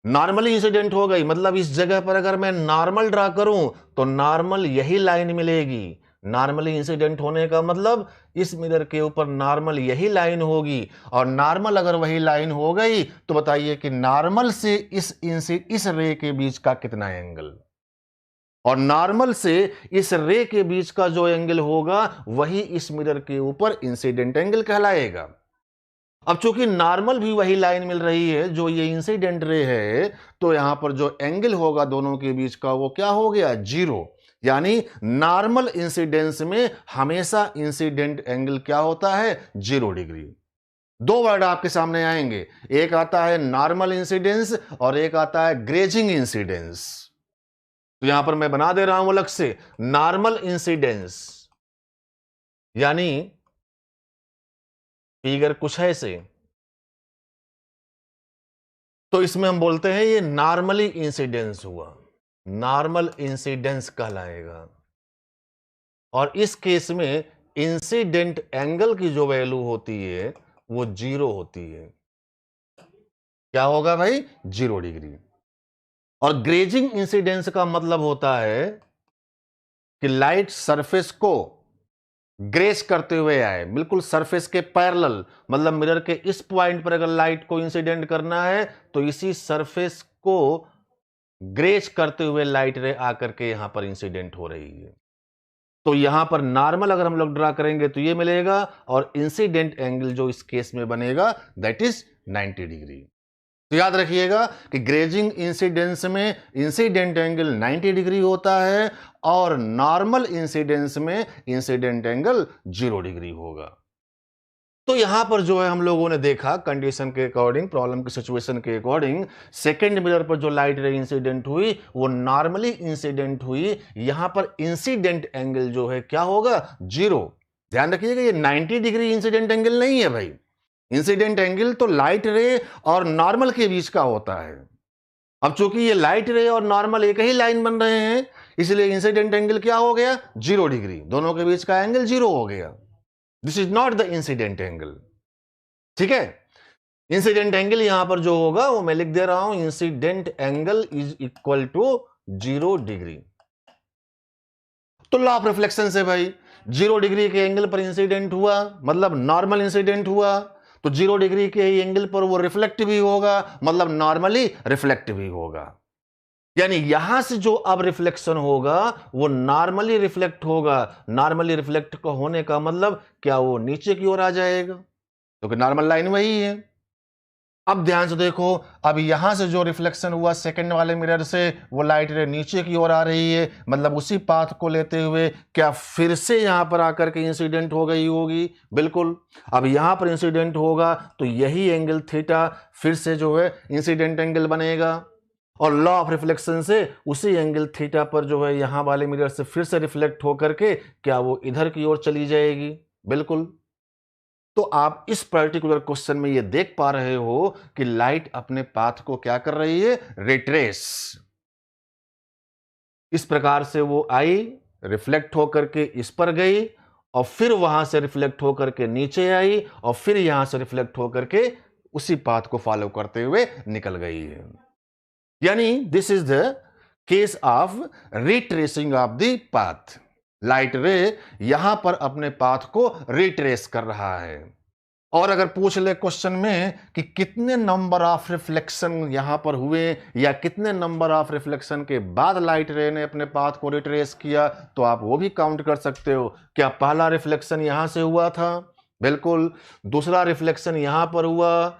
नॉर्मली इंसिडेंट हो गई। मतलब इस जगह पर अगर मैं नॉर्मल ड्रा करूं तो नॉर्मल यही लाइन मिलेगी। नॉर्मली इंसिडेंट होने का मतलब इस मिरर के ऊपर नॉर्मल यही लाइन होगी, और नॉर्मल अगर वही लाइन हो गई तो बताइए कि नॉर्मल से इस रे के बीच का कितना एंगल, और नॉर्मल से इस रे के बीच का जो एंगल होगा वही इस मिरर के ऊपर इंसिडेंट एंगल कहलाएगा। अब चूंकि नॉर्मल भी वही लाइन मिल रही है जो ये इंसिडेंट रे है, तो यहां पर जो एंगल होगा दोनों के बीच का वो क्या हो गया, जीरो। यानी नॉर्मल इंसिडेंस में हमेशा इंसिडेंट एंगल क्या होता है, 0 डिग्री। दो वर्ड आपके सामने आएंगे, एक आता है नॉर्मल इंसिडेंस और एक आता है ग्रेजिंग इंसिडेंस। तो यहां पर मैं बना दे रहा हूं अलग से, नॉर्मल इंसिडेंस यानी फिगर कुछ है ऐसे, तो इसमें हम बोलते हैं ये नॉर्मली इंसिडेंस हुआ, नॉर्मल इंसिडेंस कहलाएगा। और इस केस में इंसिडेंट एंगल की जो वैल्यू होती है वो 0 होती है। क्या होगा भाई, 0 डिग्री। और ग्रेजिंग इंसिडेंस का मतलब होता है कि लाइट सरफेस को ग्रेस करते हुए आए, बिल्कुल सरफेस के पैरेलल। मतलब मिरर के इस पॉइंट पर अगर लाइट को इंसिडेंट करना है तो इसी सरफेस को ग्रेस करते हुए लाइट रे आकर के यहां पर इंसिडेंट हो रही है। तो यहां पर नॉर्मल अगर हम लोग ड्रा करेंगे तो ये मिलेगा, और इंसिडेंट एंगल जो इस केस में बनेगा दैट इज 90 डिग्री। तो याद रखिएगा कि ग्रेजिंग इंसिडेंस में इंसिडेंट एंगल 90 डिग्री होता है और नॉर्मल इंसिडेंस में इंसिडेंट एंगल 0 डिग्री होगा। तो यहां पर जो है हम लोगों ने देखा कंडीशन के अकॉर्डिंग, प्रॉब्लम की सिचुएशन के अकॉर्डिंग, सेकंड मिरर पर जो लाइट रे इंसिडेंट हुई वो नॉर्मली इंसिडेंट हुई। यहां पर इंसिडेंट एंगल जो है क्या होगा, 0। ध्यान रखिएगा ये 90 डिग्री इंसिडेंट एंगल नहीं है भाई। इंसिडेंट एंगल तो लाइट रे और नॉर्मल के बीच का होता है। अब चूंकि ये लाइट रे और नॉर्मल एक ही लाइन बन रहे हैं इसलिए इंसिडेंट एंगल क्या हो गया, 0 डिग्री। दोनों के बीच का एंगल 0 हो गया। This is not the incident angle. ठीक है, इंसिडेंट एंगल यहां पर जो होगा वो मैं लिख दे रहा हूं, incident angle is equal to 0 degree. तो लॉ ऑफ रिफ्लेक्शन से भाई 0 डिग्री के एंगल पर इंसिडेंट हुआ, मतलब नॉर्मल इंसिडेंट हुआ, तो 0 डिग्री के एंगल पर वो रिफ्लेक्ट भी होगा, मतलब नॉर्मली रिफ्लेक्ट भी होगा। यानी यहां से जो अब रिफ्लेक्शन होगा वो नॉर्मली रिफ्लेक्ट होगा। नॉर्मली रिफ्लेक्ट होने का मतलब क्या, वो नीचे की ओर आ जाएगा, क्योंकि नॉर्मल लाइन वही है। अब ध्यान से देखो, अब यहां से जो रिफ्लेक्शन हुआ सेकंड वाले मिरर से, वो लाइट रे नीचे की ओर आ रही है, मतलब उसी पाथ को लेते हुए क्या फिर से यहां पर आकर के इंसिडेंट हो गई होगी? बिल्कुल। अब यहां पर इंसिडेंट होगा तो यही एंगल थीटा फिर से जो है इंसिडेंट एंगल बनेगा, और लॉ ऑफ रिफ्लेक्शन से उसी एंगल थीटा पर जो है यहां वाले मिरर से फिर से रिफ्लेक्ट होकर के क्या वो इधर की ओर चली जाएगी? बिल्कुल। तो आप इस पर्टिकुलर क्वेश्चन में ये देख पा रहे हो कि लाइट अपने पाथ को क्या कर रही है? रिट्रेस। इस प्रकार से वो आई, रिफ्लेक्ट होकर के इस पर गई, और फिर वहां से रिफ्लेक्ट होकर के नीचे आई, और फिर यहां से रिफ्लेक्ट होकर के उसी पाथ को फॉलो करते हुए निकल गई है। यानी this is the case of retracing of the path. Light रे यहां पर अपने पाथ को रिट्रेस कर रहा है। और अगर पूछ ले क्वेश्चन में कि कितने नंबर ऑफ रिफ्लेक्शन यहां पर हुए, या कितने नंबर ऑफ रिफ्लेक्शन के बाद लाइट रे ने अपने पाथ को रिट्रेस किया, तो आप वो भी काउंट कर सकते हो। क्या पहला रिफ्लेक्शन यहां से हुआ था? बिल्कुल। दूसरा रिफ्लेक्शन यहां पर हुआ,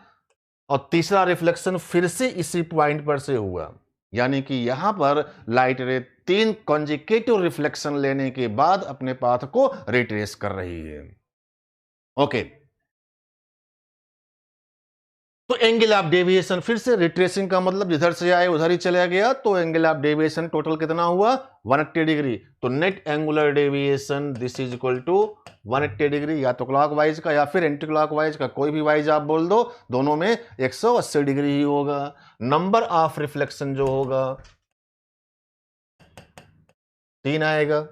और तीसरा रिफ्लेक्शन फिर से इसी पॉइंट पर से हुआ। यानी कि यहां पर लाइट रे 3 कॉन्जिक्यूटिव रिफ्लेक्शन लेने के बाद अपने पाथ को रिट्रेस कर रही है। ओके, तो एंगल ऑफ डेविएशन फिर से रिट्रेसिंग का मतलब जिधर से आए उधर ही चला गया, तो एंगल ऑफ डेविएशन टोटल कितना हुआ? 180 डिग्री। तो net angular deviation this is equal to 180 degree, या तो क्लॉकवाइज का या फिर एंटी क्लॉकवाइज का, कोई भी वाइज आप बोल दो, दोनों में 180 डिग्री ही होगा। नंबर ऑफ रिफ्लेक्शन जो होगा 3 आएगा।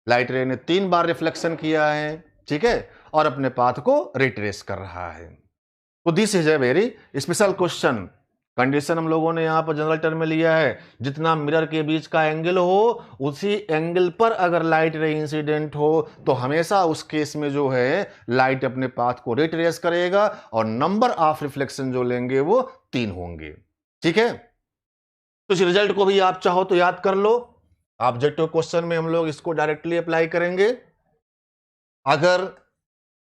लाइट रे ने 3 बार रिफ्लेक्शन किया है, ठीक है, और अपने पाथ को रिट्रेस कर रहा है। तो this is a very special question. Condition हम लोगों ने यहां पर जनरल टर्म में लिया है, जितना मिरर के बीच का एंगल हो उसी एंगल पर अगर लाइट रे इंसिडेंट हो तो हमेशा उस केस में जो है लाइट अपने पाथ को रिट्रेस करेगा, और नंबर ऑफ रिफ्लेक्शन जो लेंगे वो 3 होंगे। ठीक है, तो इस रिजल्ट को भी आप चाहो तो याद कर लो। ऑब्जेक्टिव क्वेश्चन में हम लोग इसको डायरेक्टली अप्लाई करेंगे। अगर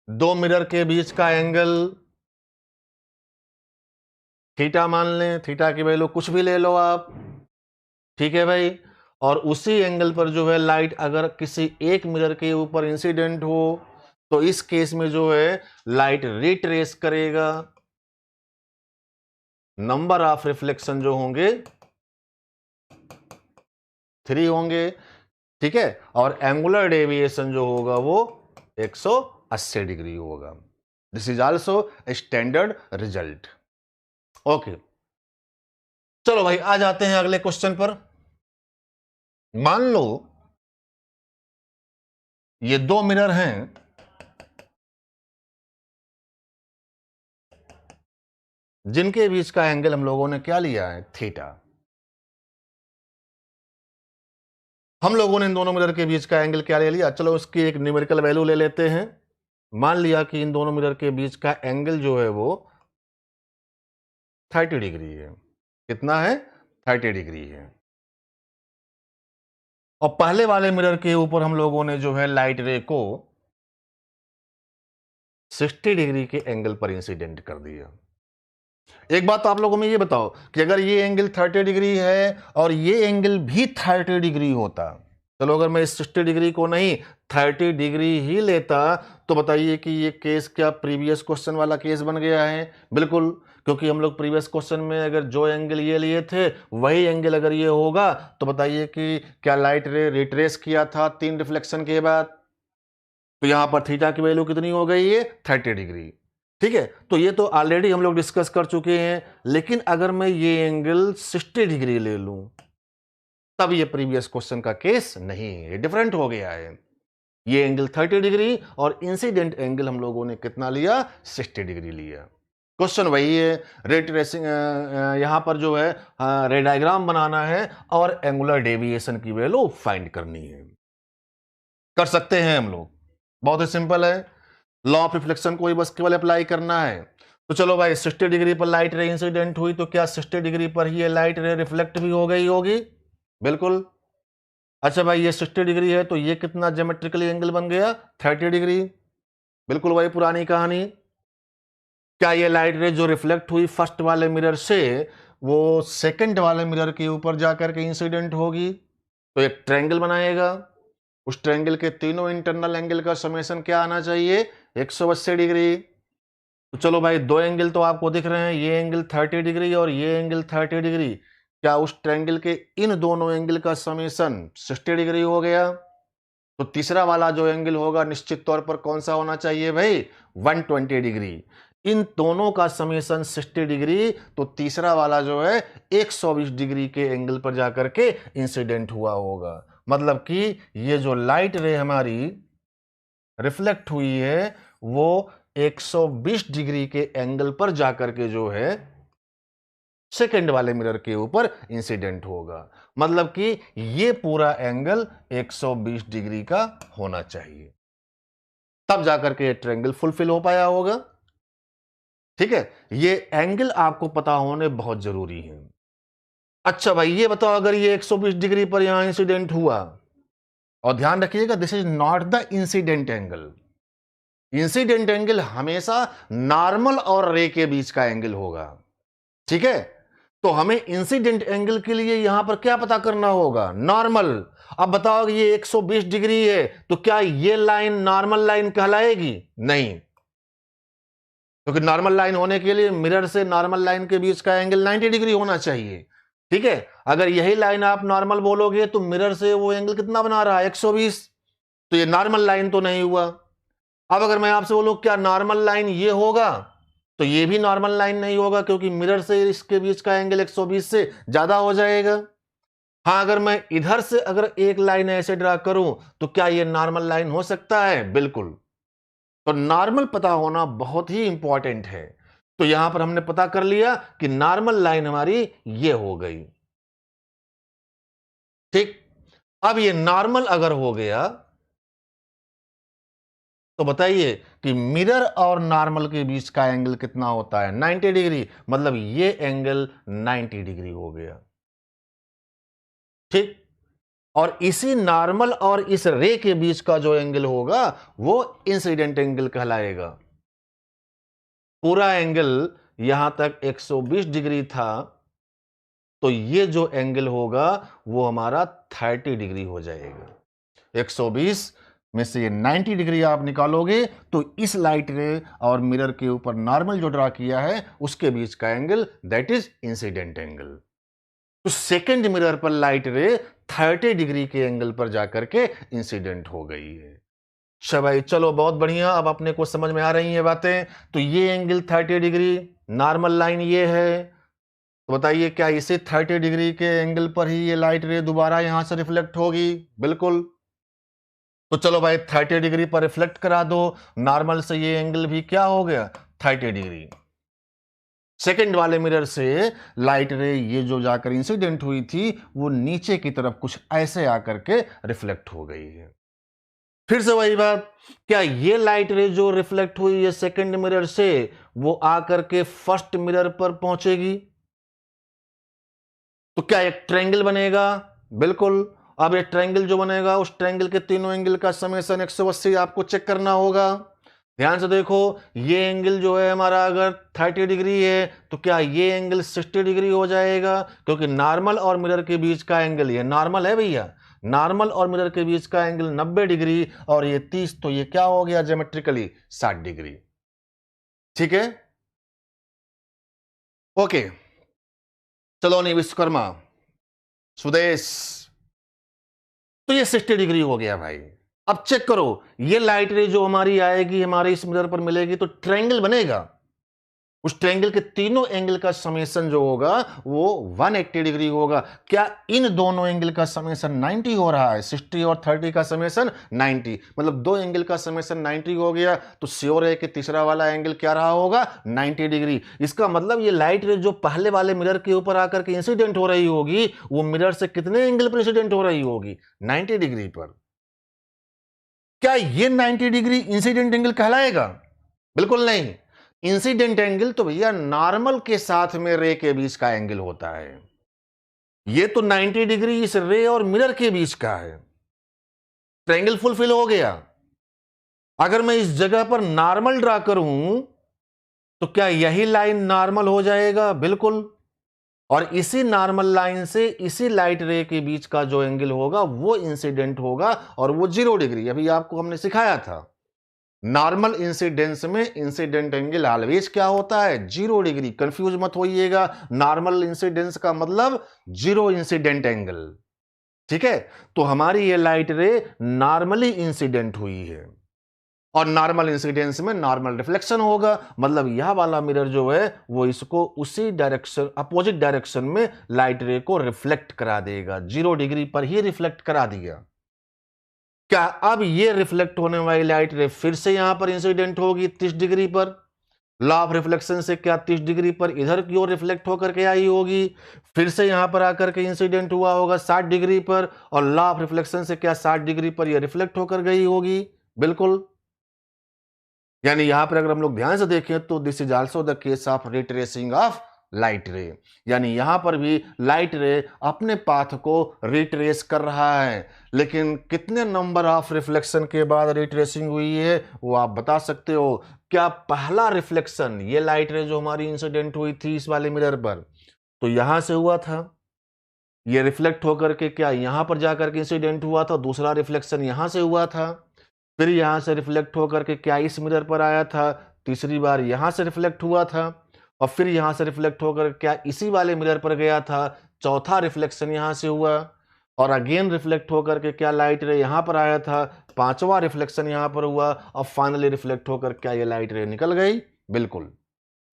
2 मिरर के बीच का एंगल थीटा मान लें, थीटा की वैल्यू कुछ भी ले लो आप, ठीक है भाई, और उसी एंगल पर जो है लाइट अगर किसी एक मिरर के ऊपर इंसिडेंट हो, तो इस केस में जो है लाइट रिट्रेस करेगा। नंबर ऑफ रिफ्लेक्शन जो होंगे 3 होंगे, ठीक है, और एंगुलर डेविएशन जो होगा वो 180 डिग्री होगा। This is also standard result. Okay, चलो भाई आ जाते हैं अगले क्वेश्चन पर। मान लो ये 2 मिरर हैं, जिनके बीच का एंगल हम लोगों ने क्या लिया है? थीटा। हम लोगों ने इन दोनों मिरर के बीच का एंगल क्या ले लिया? चलो उसकी एक न्यूमेरिकल वैल्यू ले लेते हैं। मान लिया कि इन दोनों मिरर के बीच का एंगल जो है वो 30 डिग्री है। कितना है? 30 डिग्री है। और पहले वाले मिरर के ऊपर हम लोगों ने जो है लाइट रे को 60 डिग्री के एंगल पर इंसिडेंट कर दिया। एक बात तो आप लोगों में ये बताओ कि अगर ये एंगल 30 डिग्री है और ये एंगल भी 30 डिग्री होता, चलो अगर मैं इस 60 डिग्री को नहीं 30 डिग्री ही लेता, तो बताइए कि ये केस क्या प्रीवियस क्वेश्चन वाला केस बन गया है? बिल्कुल, क्योंकि हम लोग प्रीवियस क्वेश्चन में अगर जो एंगल ये लिए थे वही एंगल अगर ये होगा, तो बताइए कि क्या लाइट रे रिट्रेस किया था 3 रिफ्लेक्शन के बाद? तो यहां पर थीटा की वैल्यू कितनी हो गई है? 30 डिग्री। ठीक है, तो ये तो ऑलरेडी हम लोग डिस्कस कर चुके हैं। लेकिन अगर मैं ये एंगल 60 डिग्री ले लूं, तब ये प्रीवियस क्वेश्चन का केस नहीं है, डिफरेंट हो गया है। ये एंगल 30 डिग्री और इंसिडेंट एंगल हम लोगों ने कितना लिया, 60 डिग्री लिया। क्वेश्चन वही है, रे ट्रेसिंग यहां पर जो है रे डायग्राम बनाना है और एंगुलर डेविएशन की वैल्यू फाइंड करनी है। कर सकते हैं हम लोग, बहुत ही सिंपल है। लॉ ऑफ रिफ्लेक्शन को ही बस केवल अप्लाई करना है। तो चलो भाई 60 डिग्री पर लाइट रे इंसिडेंट हुई, तो क्या 60 डिग्री पर ही ये लाइट रे रिफ्लेक्ट भी हो गई होगी? बिल्कुल। अच्छा भाई ये 60 डिग्री है तो ये कितना ज्योमेट्रिकली एंगल बन गया, 30 डिग्री। बिल्कुल वही पुरानी कहानी। क्या ये लाइट रे जो रिफ्लेक्ट हुई फर्स्ट वाले मिरर से वो सेकंड वाले मिरर के ऊपर जाकर के इंसिडेंट होगी, तो एक ट्रायंगल बनाएगा। उस ट्रायंगल के तीनों इंटरनल एंगल का समेशन क्या आना चाहिए, 180 डिग्री। तो चलो भाई दो एंगल तो आपको दिख रहे हैं, ये एंगल 30 डिग्री और ये एंगल 30 डिग्री। क्या उस ट्रायंगल के इन दोनों एंगल का समेशन 60 डिग्री हो गया? तो तीसरा वाला जो एंगल होगा निश्चित तौर पर कौन सा होना चाहिए भाई, 120 डिग्री। इन दोनों का समेशन 60 डिग्री, तो तीसरा वाला जो है 120 डिग्री के एंगल पर जाकर के इंसिडेंट हुआ होगा। मतलब कि ये जो लाइट रे हमारी रिफ्लेक्ट हुई है वो 120 डिग्री के एंगल पर जाकर के जो है सेकंड वाले मिरर के ऊपर इंसिडेंट होगा। मतलब कि ये पूरा एंगल 120 डिग्री का होना चाहिए, तब जाकर के ये ट्रायंगल फुलफिल हो पाया होगा। ठीक है, ये एंगल आपको पता होने बहुत जरूरी है। अच्छा भाई ये बताओ, अगर ये 120 डिग्री पर यहां इंसिडेंट हुआ, और ध्यान रखिएगा this is not the incident angle. Incident angle हमेशा नॉर्मल और रे के बीच का एंगल होगा। ठीक है, तो हमें इंसिडेंट एंगल के लिए यहां पर क्या पता करना होगा, नॉर्मल। अब बताओ ये 120 डिग्री है तो क्या ये लाइन नॉर्मल लाइन कहलाएगी? नहीं, क्योंकि नॉर्मल लाइन होने के लिए मिरर से नॉर्मल लाइन के बीच का एंगल 90 डिग्री होना चाहिए। ठीक है, अगर यही लाइन आप नॉर्मल बोलोगे तो मिरर से वो एंगल कितना बना रहा है, 120, तो ये नॉर्मल लाइन तो नहीं हुआ। अब अगर मैं आपसे बोलूं क्या नॉर्मल लाइन ये होगा, तो ये भी नॉर्मल लाइन नहीं होगा, क्योंकि मिरर से इसके बीच का एंगल 120 से ज्यादा हो जाएगा। हाँ, अगर मैं इधर से अगर एक लाइन ऐसे ड्रा करूं तो क्या ये नॉर्मल लाइन हो सकता है? बिल्कुल। तो नॉर्मल पता होना बहुत ही इंपॉर्टेंट है। तो यहां पर हमने पता कर लिया कि नॉर्मल लाइन हमारी ये हो गई। ठीक, अब ये नॉर्मल अगर हो गया तो बताइए कि मिरर और नॉर्मल के बीच का एंगल कितना होता है, 90 डिग्री। मतलब ये एंगल 90 डिग्री हो गया। ठीक, और इसी नॉर्मल और इस रे के बीच का जो एंगल होगा वो इंसिडेंट एंगल कहलाएगा। पूरा एंगल यहां तक 120 डिग्री था, तो ये जो एंगल होगा वो हमारा 30 डिग्री हो जाएगा। 120 में से ये 90 डिग्री आप निकालोगे तो इस लाइट रे और मिरर के ऊपर नॉर्मल जो ड्रा किया है उसके बीच का angle that is incident angle. तो सेकंड मिरर पर लाइट रे 30 डिग्री के एंगल पर जाकर के इंसिडेंट हो गई है। अच्छा भाई चलो बहुत बढ़िया, अब अपने को समझ में आ रही है बातें। तो ये एंगल 30 डिग्री, नॉर्मल लाइन ये है, तो बताइए क्या इसे 30 डिग्री के एंगल पर ही ये लाइट रे दोबारा यहां से रिफ्लेक्ट होगी? बिल्कुल। तो चलो भाई 30 डिग्री पर रिफ्लेक्ट करा दो, नॉर्मल से ये एंगल भी क्या हो गया, 30 डिग्री। सेकंड वाले मिरर से लाइट रे ये जो जाकर इंसिडेंट हुई थी वो नीचे की तरफ कुछ ऐसे आकर के रिफ्लेक्ट हो गई है। फिर से वही बात, क्या ये लाइट रे जो रिफ्लेक्ट हुई है सेकंड मिरर से वो आकर के फर्स्ट मिरर पर पहुंचेगी, तो क्या एक ट्रायंगल बनेगा? बिल्कुल। अब ये ट्रायंगल जो बनेगा उस ट्रायंगल के तीनों एंगल का समेशन 180 आपको चेक करना होगा। ध्यान से देखो, ये एंगल जो है हमारा अगर 30 डिग्री है तो क्या ये एंगल 60 डिग्री हो जाएगा? क्योंकि नॉर्मल और मिरर के बीच का एंगल, ये नॉर्मल है भैया, नॉर्मल और मिरर के बीच का एंगल 90 डिग्री और ये 30, तो ये क्या हो गया ज्योमेट्रिकली 60 डिग्री। ठीक है, ओके। चलो नहीं विश्वकर्मा, सुदेश, तो ये 60 डिग्री हो गया भाई। अब चेक करो, ये लाइट रे जो हमारी आएगी हमारे इस मिरर पर मिलेगी तो ट्रायंगल बनेगा। उस ट्रायंगल के तीनों एंगल का समेशन जो होगा वो 180 डिग्री होगा। क्या इन दोनों एंगल का समेशन 90 हो रहा है? 60 और 30 का समेशन 90, मतलब दो एंगल का समेशन 90 हो गया, तो श्योर है कि तीसरा वाला एंगल क्या रहा होगा? 90 डिग्री। इसका मतलब ये लाइट रे जो पहले वाले मिरर के ऊपर आकर के इंसिडेंट हो रही होगी, वो मिरर से कितने एंगल पर इंसिडेंट हो रही होगी? 90 डिग्री पर। क्या ये 90 डिग्री इंसिडेंट एंगल कहलाएगा? बिल्कुल नहीं। इंसिडेंट एंगल तो भैया नॉर्मल के साथ में रे के बीच का एंगल होता है। ये तो 90 डिग्री इस रे और मिरर के बीच का है। ट्रायंगल फुलफिल हो गया। अगर मैं इस जगह पर नॉर्मल ड्रा करूं तो क्या यही लाइन नॉर्मल हो जाएगा? बिल्कुल। और इसी नॉर्मल लाइन से इसी लाइट रे के बीच का जो एंगल होगा वो इंसिडेंट होगा, और वो 0 डिग्री। अभी आपको हमने सिखाया था नॉर्मल इंसिडेंस में इंसिडेंट एंगल ऑलवेज क्या होता है? 0 डिग्री। कंफ्यूज मत होइएगा, नॉर्मल इंसिडेंस का मतलब 0 इंसिडेंट एंगल। ठीक है, तो हमारी ये लाइट रे नॉर्मली इंसिडेंट हुई है, और नॉर्मल इंसिडेंस में नॉर्मल रिफ्लेक्शन होगा, मतलब यह वाला मिरर जो है वो इसको उसी डायरेक्शन, अपोजिट डायरेक्शन में लाइट रे को रिफ्लेक्ट करा देगा। 0 डिग्री पर ही रिफ्लेक्ट करा दिया। क्या अब ये रिफ्लेक्ट होने वाली लाइट रे फिर से यहां पर इंसिडेंट होगी 30 डिग्री पर? लॉ ऑफ रिफ्लेक्शन से क्या 30 डिग्री पर इधर की ओर रिफ्लेक्ट होकर के आई होगी, फिर से यहां पर आकर के इंसिडेंट हुआ होगा 60 डिग्री पर, और लॉ ऑफ रिफ्लेक्शन से क्या 60 डिग्री पर यह रिफ्लेक्ट होकर गई होगी? बिल्कुल। यानी यहां पर अगर हम लोग ध्यान से देखें तो this is also the case of retracing of light रे। यानी यहां पर भी लाइट रे अपने पाथ को रिट्रेस कर रहा है, लेकिन कितने नंबर ऑफ रिफ्लेक्शन के बाद रिट्रेसिंग हुई है वो आप बता सकते हो? क्या पहला रिफ्लेक्शन ये लाइट रे जो हमारी इंसिडेंट हुई थी इस वाले मिरर पर, तो यहां से हुआ था, ये रिफ्लेक्ट होकर के क्या यहां पर जाकर के इंसिडेंट हुआ था? दूसरा रिफ्लेक्शन यहां से हुआ था, फिर यहां से रिफ्लेक्ट होकर के क्या इस मिरर पर आया था, तीसरी बार यहां से रिफ्लेक्ट हुआ था, और फिर यहां से रिफ्लेक्ट होकर क्या इसी वाले मिरर पर गया था, चौथा रिफ्लेक्शन यहां से हुआ, और अगेन रिफ्लेक्ट होकर के क्या लाइट रे यहां पर आया था, पांचवा रिफ्लेक्शन यहां पर हुआ, और फाइनली रिफ्लेक्ट होकर क्या ये लाइट रे निकल गई? बिल्कुल।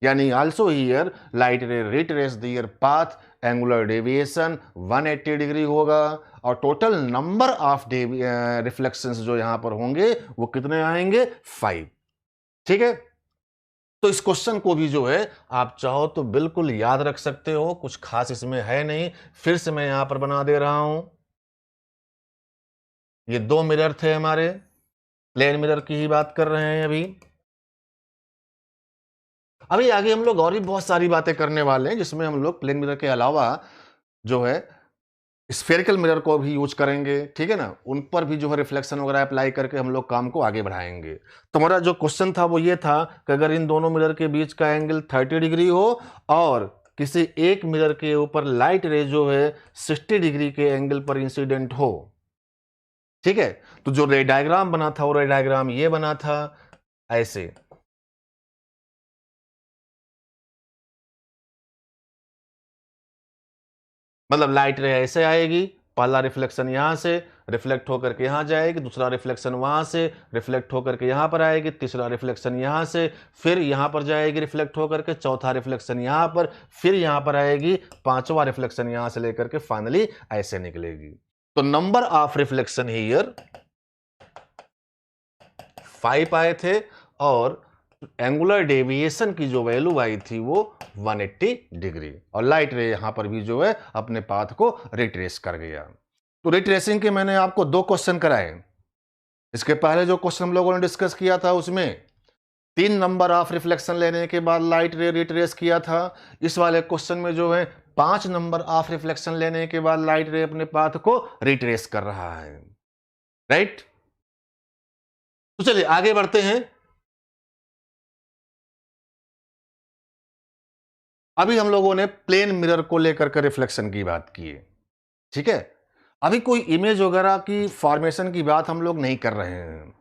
यानी also here light ray retrace their path, angular deviation 180 degree होगा, और टोटल नंबर ऑफ रिफ्लेक्शंस जो यहां पर होंगे वो कितने आएंगे? 5। ठीक है, तो इस क्वेश्चन को भी जो है आप चाहो तो बिल्कुल याद रख सकते हो, कुछ खास इसमें है नहीं। फिर से मैं यहां पर बना दे रहा हूं। ये दो मिरर थे हमारे, प्लेन मिरर की ही बात कर रहे हैं अभी। अभी आगे हम लोग और भी बहुत सारी बातें करने वाले हैं, जिसमें हम लोग प्लेन मिरर के अलावा जो है स्फेरिकल मिरर को भी यूज करेंगे। ठीक है ना, उन पर भी जो है रिफ्लेक्शन वगैरह अप्लाई करके हम लोग काम को आगे बढ़ाएंगे। तो हमारा जो क्वेश्चन था वो ये था कि अगर इन दोनों मिरर के बीच का एंगल 30 डिग्री हो, और किसी एक मिरर के ऊपर लाइट रे जो है 60 डिग्री के एंगल पर इंसिडेंट हो। ठीक है, तो जो रे डायग्राम बना था वो रे डायग्राम ये बना था ऐसे। मतलब लाइट रे ऐसे आएगी, पहला रिफ्लेक्शन यहां से रिफ्लेक्ट होकर के यहां जाएगी, दूसरा रिफ्लेक्शन वहां से रिफ्लेक्ट होकर के यहां पर आएगी, तीसरा रिफ्लेक्शन यहां से फिर यहां पर जाएगी रिफ्लेक्ट होकर के, चौथा रिफ्लेक्शन यहां पर, फिर यहां पर आएगी, पांचवा रिफ्लेक्शन यहां से लेकर के फाइनली ऐसे निकलेगी। तो नंबर ऑफ रिफ्लेक्शन हियर 5 आए थे, और एंगुलर डेविएशन की जो वैल्यू आई थी वो 180 डिग्री, और लाइट रे यहां पर भी जो है अपने पाथ को रिट्रेस कर गया। तो रिट्रेसिंग के मैंने आपको 2 क्वेश्चन कराए। इसके पहले जो क्वेश्चन हम लोगों ने डिस्कस किया था उसमें 3 नंबर ऑफ रिफ्लेक्शन लेने के बाद लाइट रे रिट्रेस किया था। इस वाले क्वेश्चन में जो है 5 नंबर ऑफ रिफ्लेक्शन लेने के बाद लाइट रे अपने पाथ को रिट्रेस कर रहा है। राइट, तो चलिए आगे बढ़ते हैं। अभी हम लोगों ने प्लेन मिरर को लेकर के रिफ्लेक्शन की बात की है। ठीक है, अभी कोई इमेज वगैरह की फॉर्मेशन की बात हम लोग नहीं कर रहे हैं।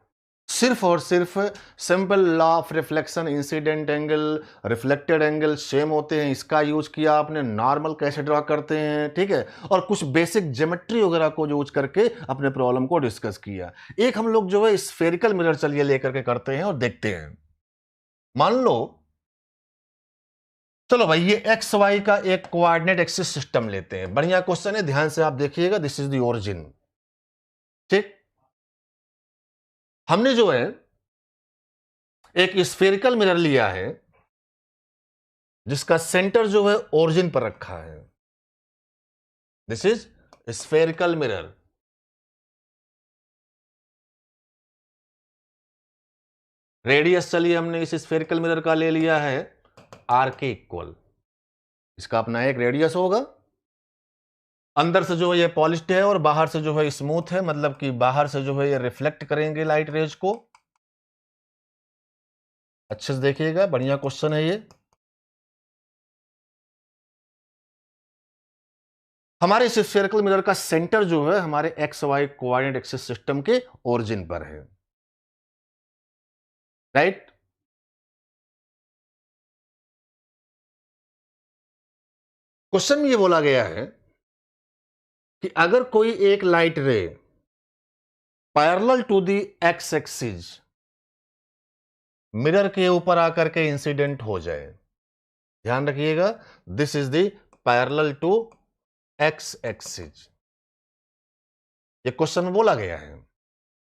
सिर्फ और सिर्फ simple law of reflection, incident angle, reflected angle same होते हैं, इसका यूज किया आपने, नॉर्मल कैसे ड्रॉ करते हैं, ठीक है, और कुछ बेसिक ज्योमेट्री वगैरह को यूज करके अपने प्रॉब्लम को डिस्कस किया। एक हम लोग जो है स्फेरिकल मिरर चलिए लेकर के करते हैं और देखते हैं। मान लो चलो भाई, ये एक्स वाई का एक कोऑर्डिनेट एक्सिस सिस्टम लेते हैं। बढ़िया क्वेश्चन है, ध्यान से आप देखिएगा। This is the origin. ठीक, हमने जो है एक स्फेरिकल मिरर लिया है जिसका सेंटर जो है ओरिजिन पर रखा है। This is spherical mirror. Radius चलिए हमने इस स्फेरिकल मिरर का ले लिया है आर के इक्वल। इसका अपना एक रेडियस होगा। अंदर से जो है ये पॉलिश्ड है और बाहर से जो है स्मूथ है, मतलब कि बाहर से जो है ये रिफ्लेक्ट करेंगे लाइट रेज को। अच्छे से देखिएगा, बढ़िया क्वेश्चन है ये। हमारे इस स्फेरिकल मिरर का सेंटर जो है हमारे X Y coordinate axis system के ओरिजिन पर है, राइट। क्वेश्चन में ये बोला गया है कि अगर कोई एक light ray parallel to the X axis mirror के ऊपर आकर के इंसिडेंट हो जाए, ध्यान रखिएगा, this is the parallel to X axis. ये क्वेश्चन में बोला गया है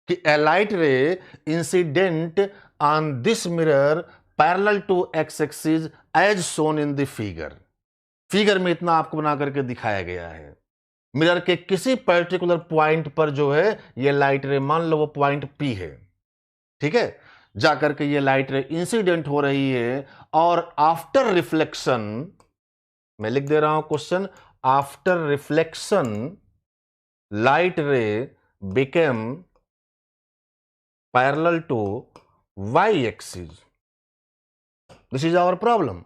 कि a light ray incident on this mirror parallel to x axis as shown in the figure। Figure में इतना आपको बना करके दिखाया गया है। मिरर के किसी पर्टिकुलर पॉइंट पर जो है ये लाइट रे, मान लो वो पॉइंट P है, ठीक है, जाकर के ये लाइट रे इंसिडेंट हो रही है और आफ्टर रिफ्लेक्शन, मैं लिख दे रहा हूं क्वेश्चन, आफ्टर रिफ्लेक्शन लाइट रे became parallel to y-axis. This is our problem.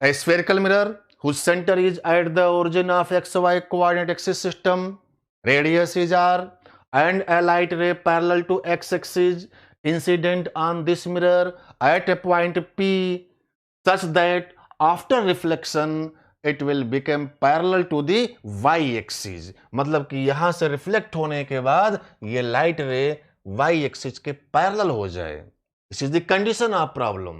A spherical mirror whose center is at the origin of xy coordinate axis system, radius is r, and a light ray parallel to x-axis incident on this mirror at a point P such that after reflection it will become parallel to the y-axis। मतलब कि यहां से रिफ्लेक्ट होने के बाद ये लाइट रे वाई एक्सिस के पैरेलल हो जाए। This is the condition of problem.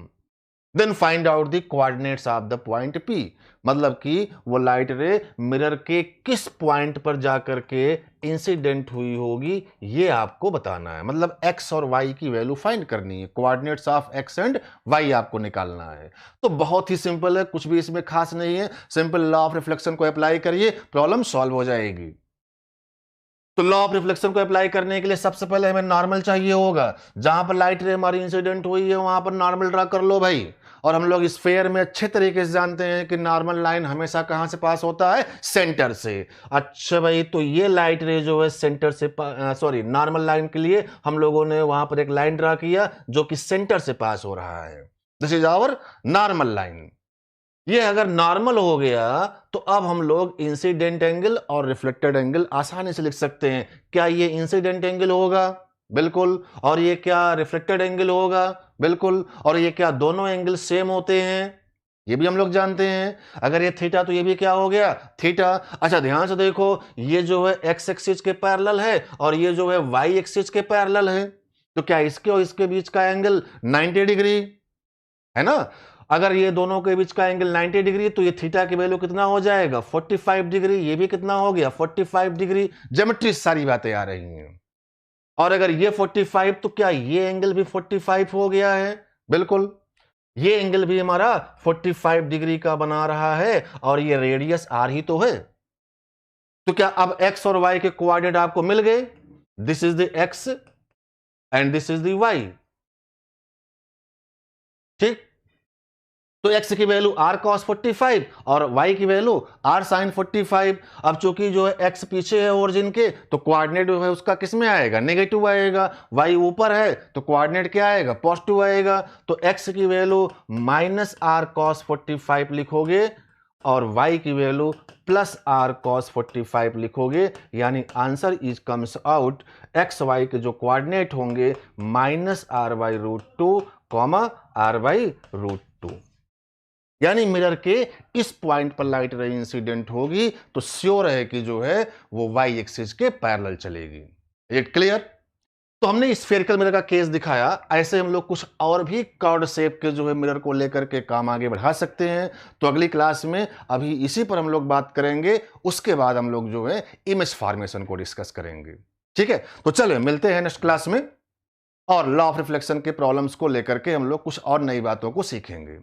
Then find out the coordinates of the point P। मतलब कि वो लाइट रे मिरर के किस पॉइंट पर जाकर के इंसिडेंट हुई होगी, ये आपको बताना है। मतलब x और y की वैल्यू फाइंड करनी है, coordinates of x and y आपको निकालना है। तो बहुत ही सिंपल है, कुछ भी इसमें खास नहीं है। सिंपल लॉ ऑफ रिफ्लेक्शन को अप्लाई करिए, प्रॉब्लम सॉल्व हो जाएगी। तो लॉ ऑफ रिफ्लेक्शन को अप्लाई करने के लिए सबसे पहले हमें नॉर्मल चाहिए होगा। जहां पर लाइट रे हमारी इंसिडेंट हुई है वहां पर नॉर्मल ड्रा कर लो भाई। और हम लोग स्फेयर में अच्छे तरीके से जानते हैं कि नॉर्मल लाइन हमेशा कहां से पास होता है, सेंटर से। अच्छा भाई, तो ये लाइट रे जो है सेंटर से सॉरी नॉर्मल लाइन के लिए हम लोगों ने वहां पर एक लाइन ड्रा किया जो कि सेंटर से पास हो रहा है। This is our normal line. ये अगर नॉर्मल हो गया तो अब हम लोग इंसिडेंट एंगल और रिफ्लेक्टेड एंगल आसानी से लिख सकते हैं। क्या ये इंसिडेंट एंगल होगा? बिल्कुल। और ये क्या रिफ्लेक्टेड एंगल होगा? बिल्कुल। और ये क्या दोनों एंगल सेम होते हैं? ये भी हम लोग जानते हैं। अगर ये थीटा तो ये भी क्या हो गया, थीटा। अच्छा ध्यान से देखो, ये जो है एक्स एक्सिस के पैरेलल है और ये जो है वाई एक्सिस के पैरेलल है। तो क्या इसके और इसके बीच का एंगल 90 डिग्री है ना? अगर ये दोनों के बीच का एंगल 90 डिग्री तो ये थीटा की वैल्यू कितना हो जाएगा, 45 डिग्री। ये भी कितना हो गया, 45 डिग्री। ज्योमेट्री सारी बातें आ रही हैं। और अगर ये 45 तो क्या ये एंगल भी 45 हो गया है? बिल्कुल, ये एंगल भी हमारा 45 डिग्री का बना रहा है और ये रेडियस आर ही तो है। तो क्या अब एक्स और वाई के कोऑर्डिनेट आपको मिल गए? This is the X and this is the Y. ठीक, तो x की वैल्यू r cos 45 और y की वैल्यू r sin 45। अब चूंकि जो है x पीछे है ओरिजिन के तो कोऑर्डिनेट जो है उसका किस में आएगा, नेगेटिव आएगा। y ऊपर है तो कोऑर्डिनेट क्या आएगा, पॉजिटिव आएगा। तो x की वैल्यू माइनस r cos 45 लिखोगे और y की वैल्यू प्लस r cos 45 लिखोगे। यानी answer is comes out, X Y के जो कोऑर्डिनेट होंगे माइनस r/√2 कॉमा r/√2। यानी मिरर के इस पॉइंट पर लाइट रे इंसिडेंट होगी तो श्योर है कि जो है वो वाई एक्सिस के पैरेलल चलेगी। It clear? तो हमने स्फेरिकल मिरर का केस दिखाया, ऐसे हम लोग कुछ और भी कर्व्ड शेप के जो है मिरर को लेकर के काम आगे बढ़ा सकते हैं। तो अगली क्लास में अभी इसी पर हम लोग बात करेंगे, उसके बाद हम लोग जो है इमेज फॉर्मेशन को डिस्कस करेंगे। ठीक है, तो चले मिलते हैं नेक्स्ट क्लास में, और लॉ ऑफ रिफ्लेक्शन के प्रॉब्लम्स को लेकर के हम लोग कुछ और नई बातों को सीखेंगे।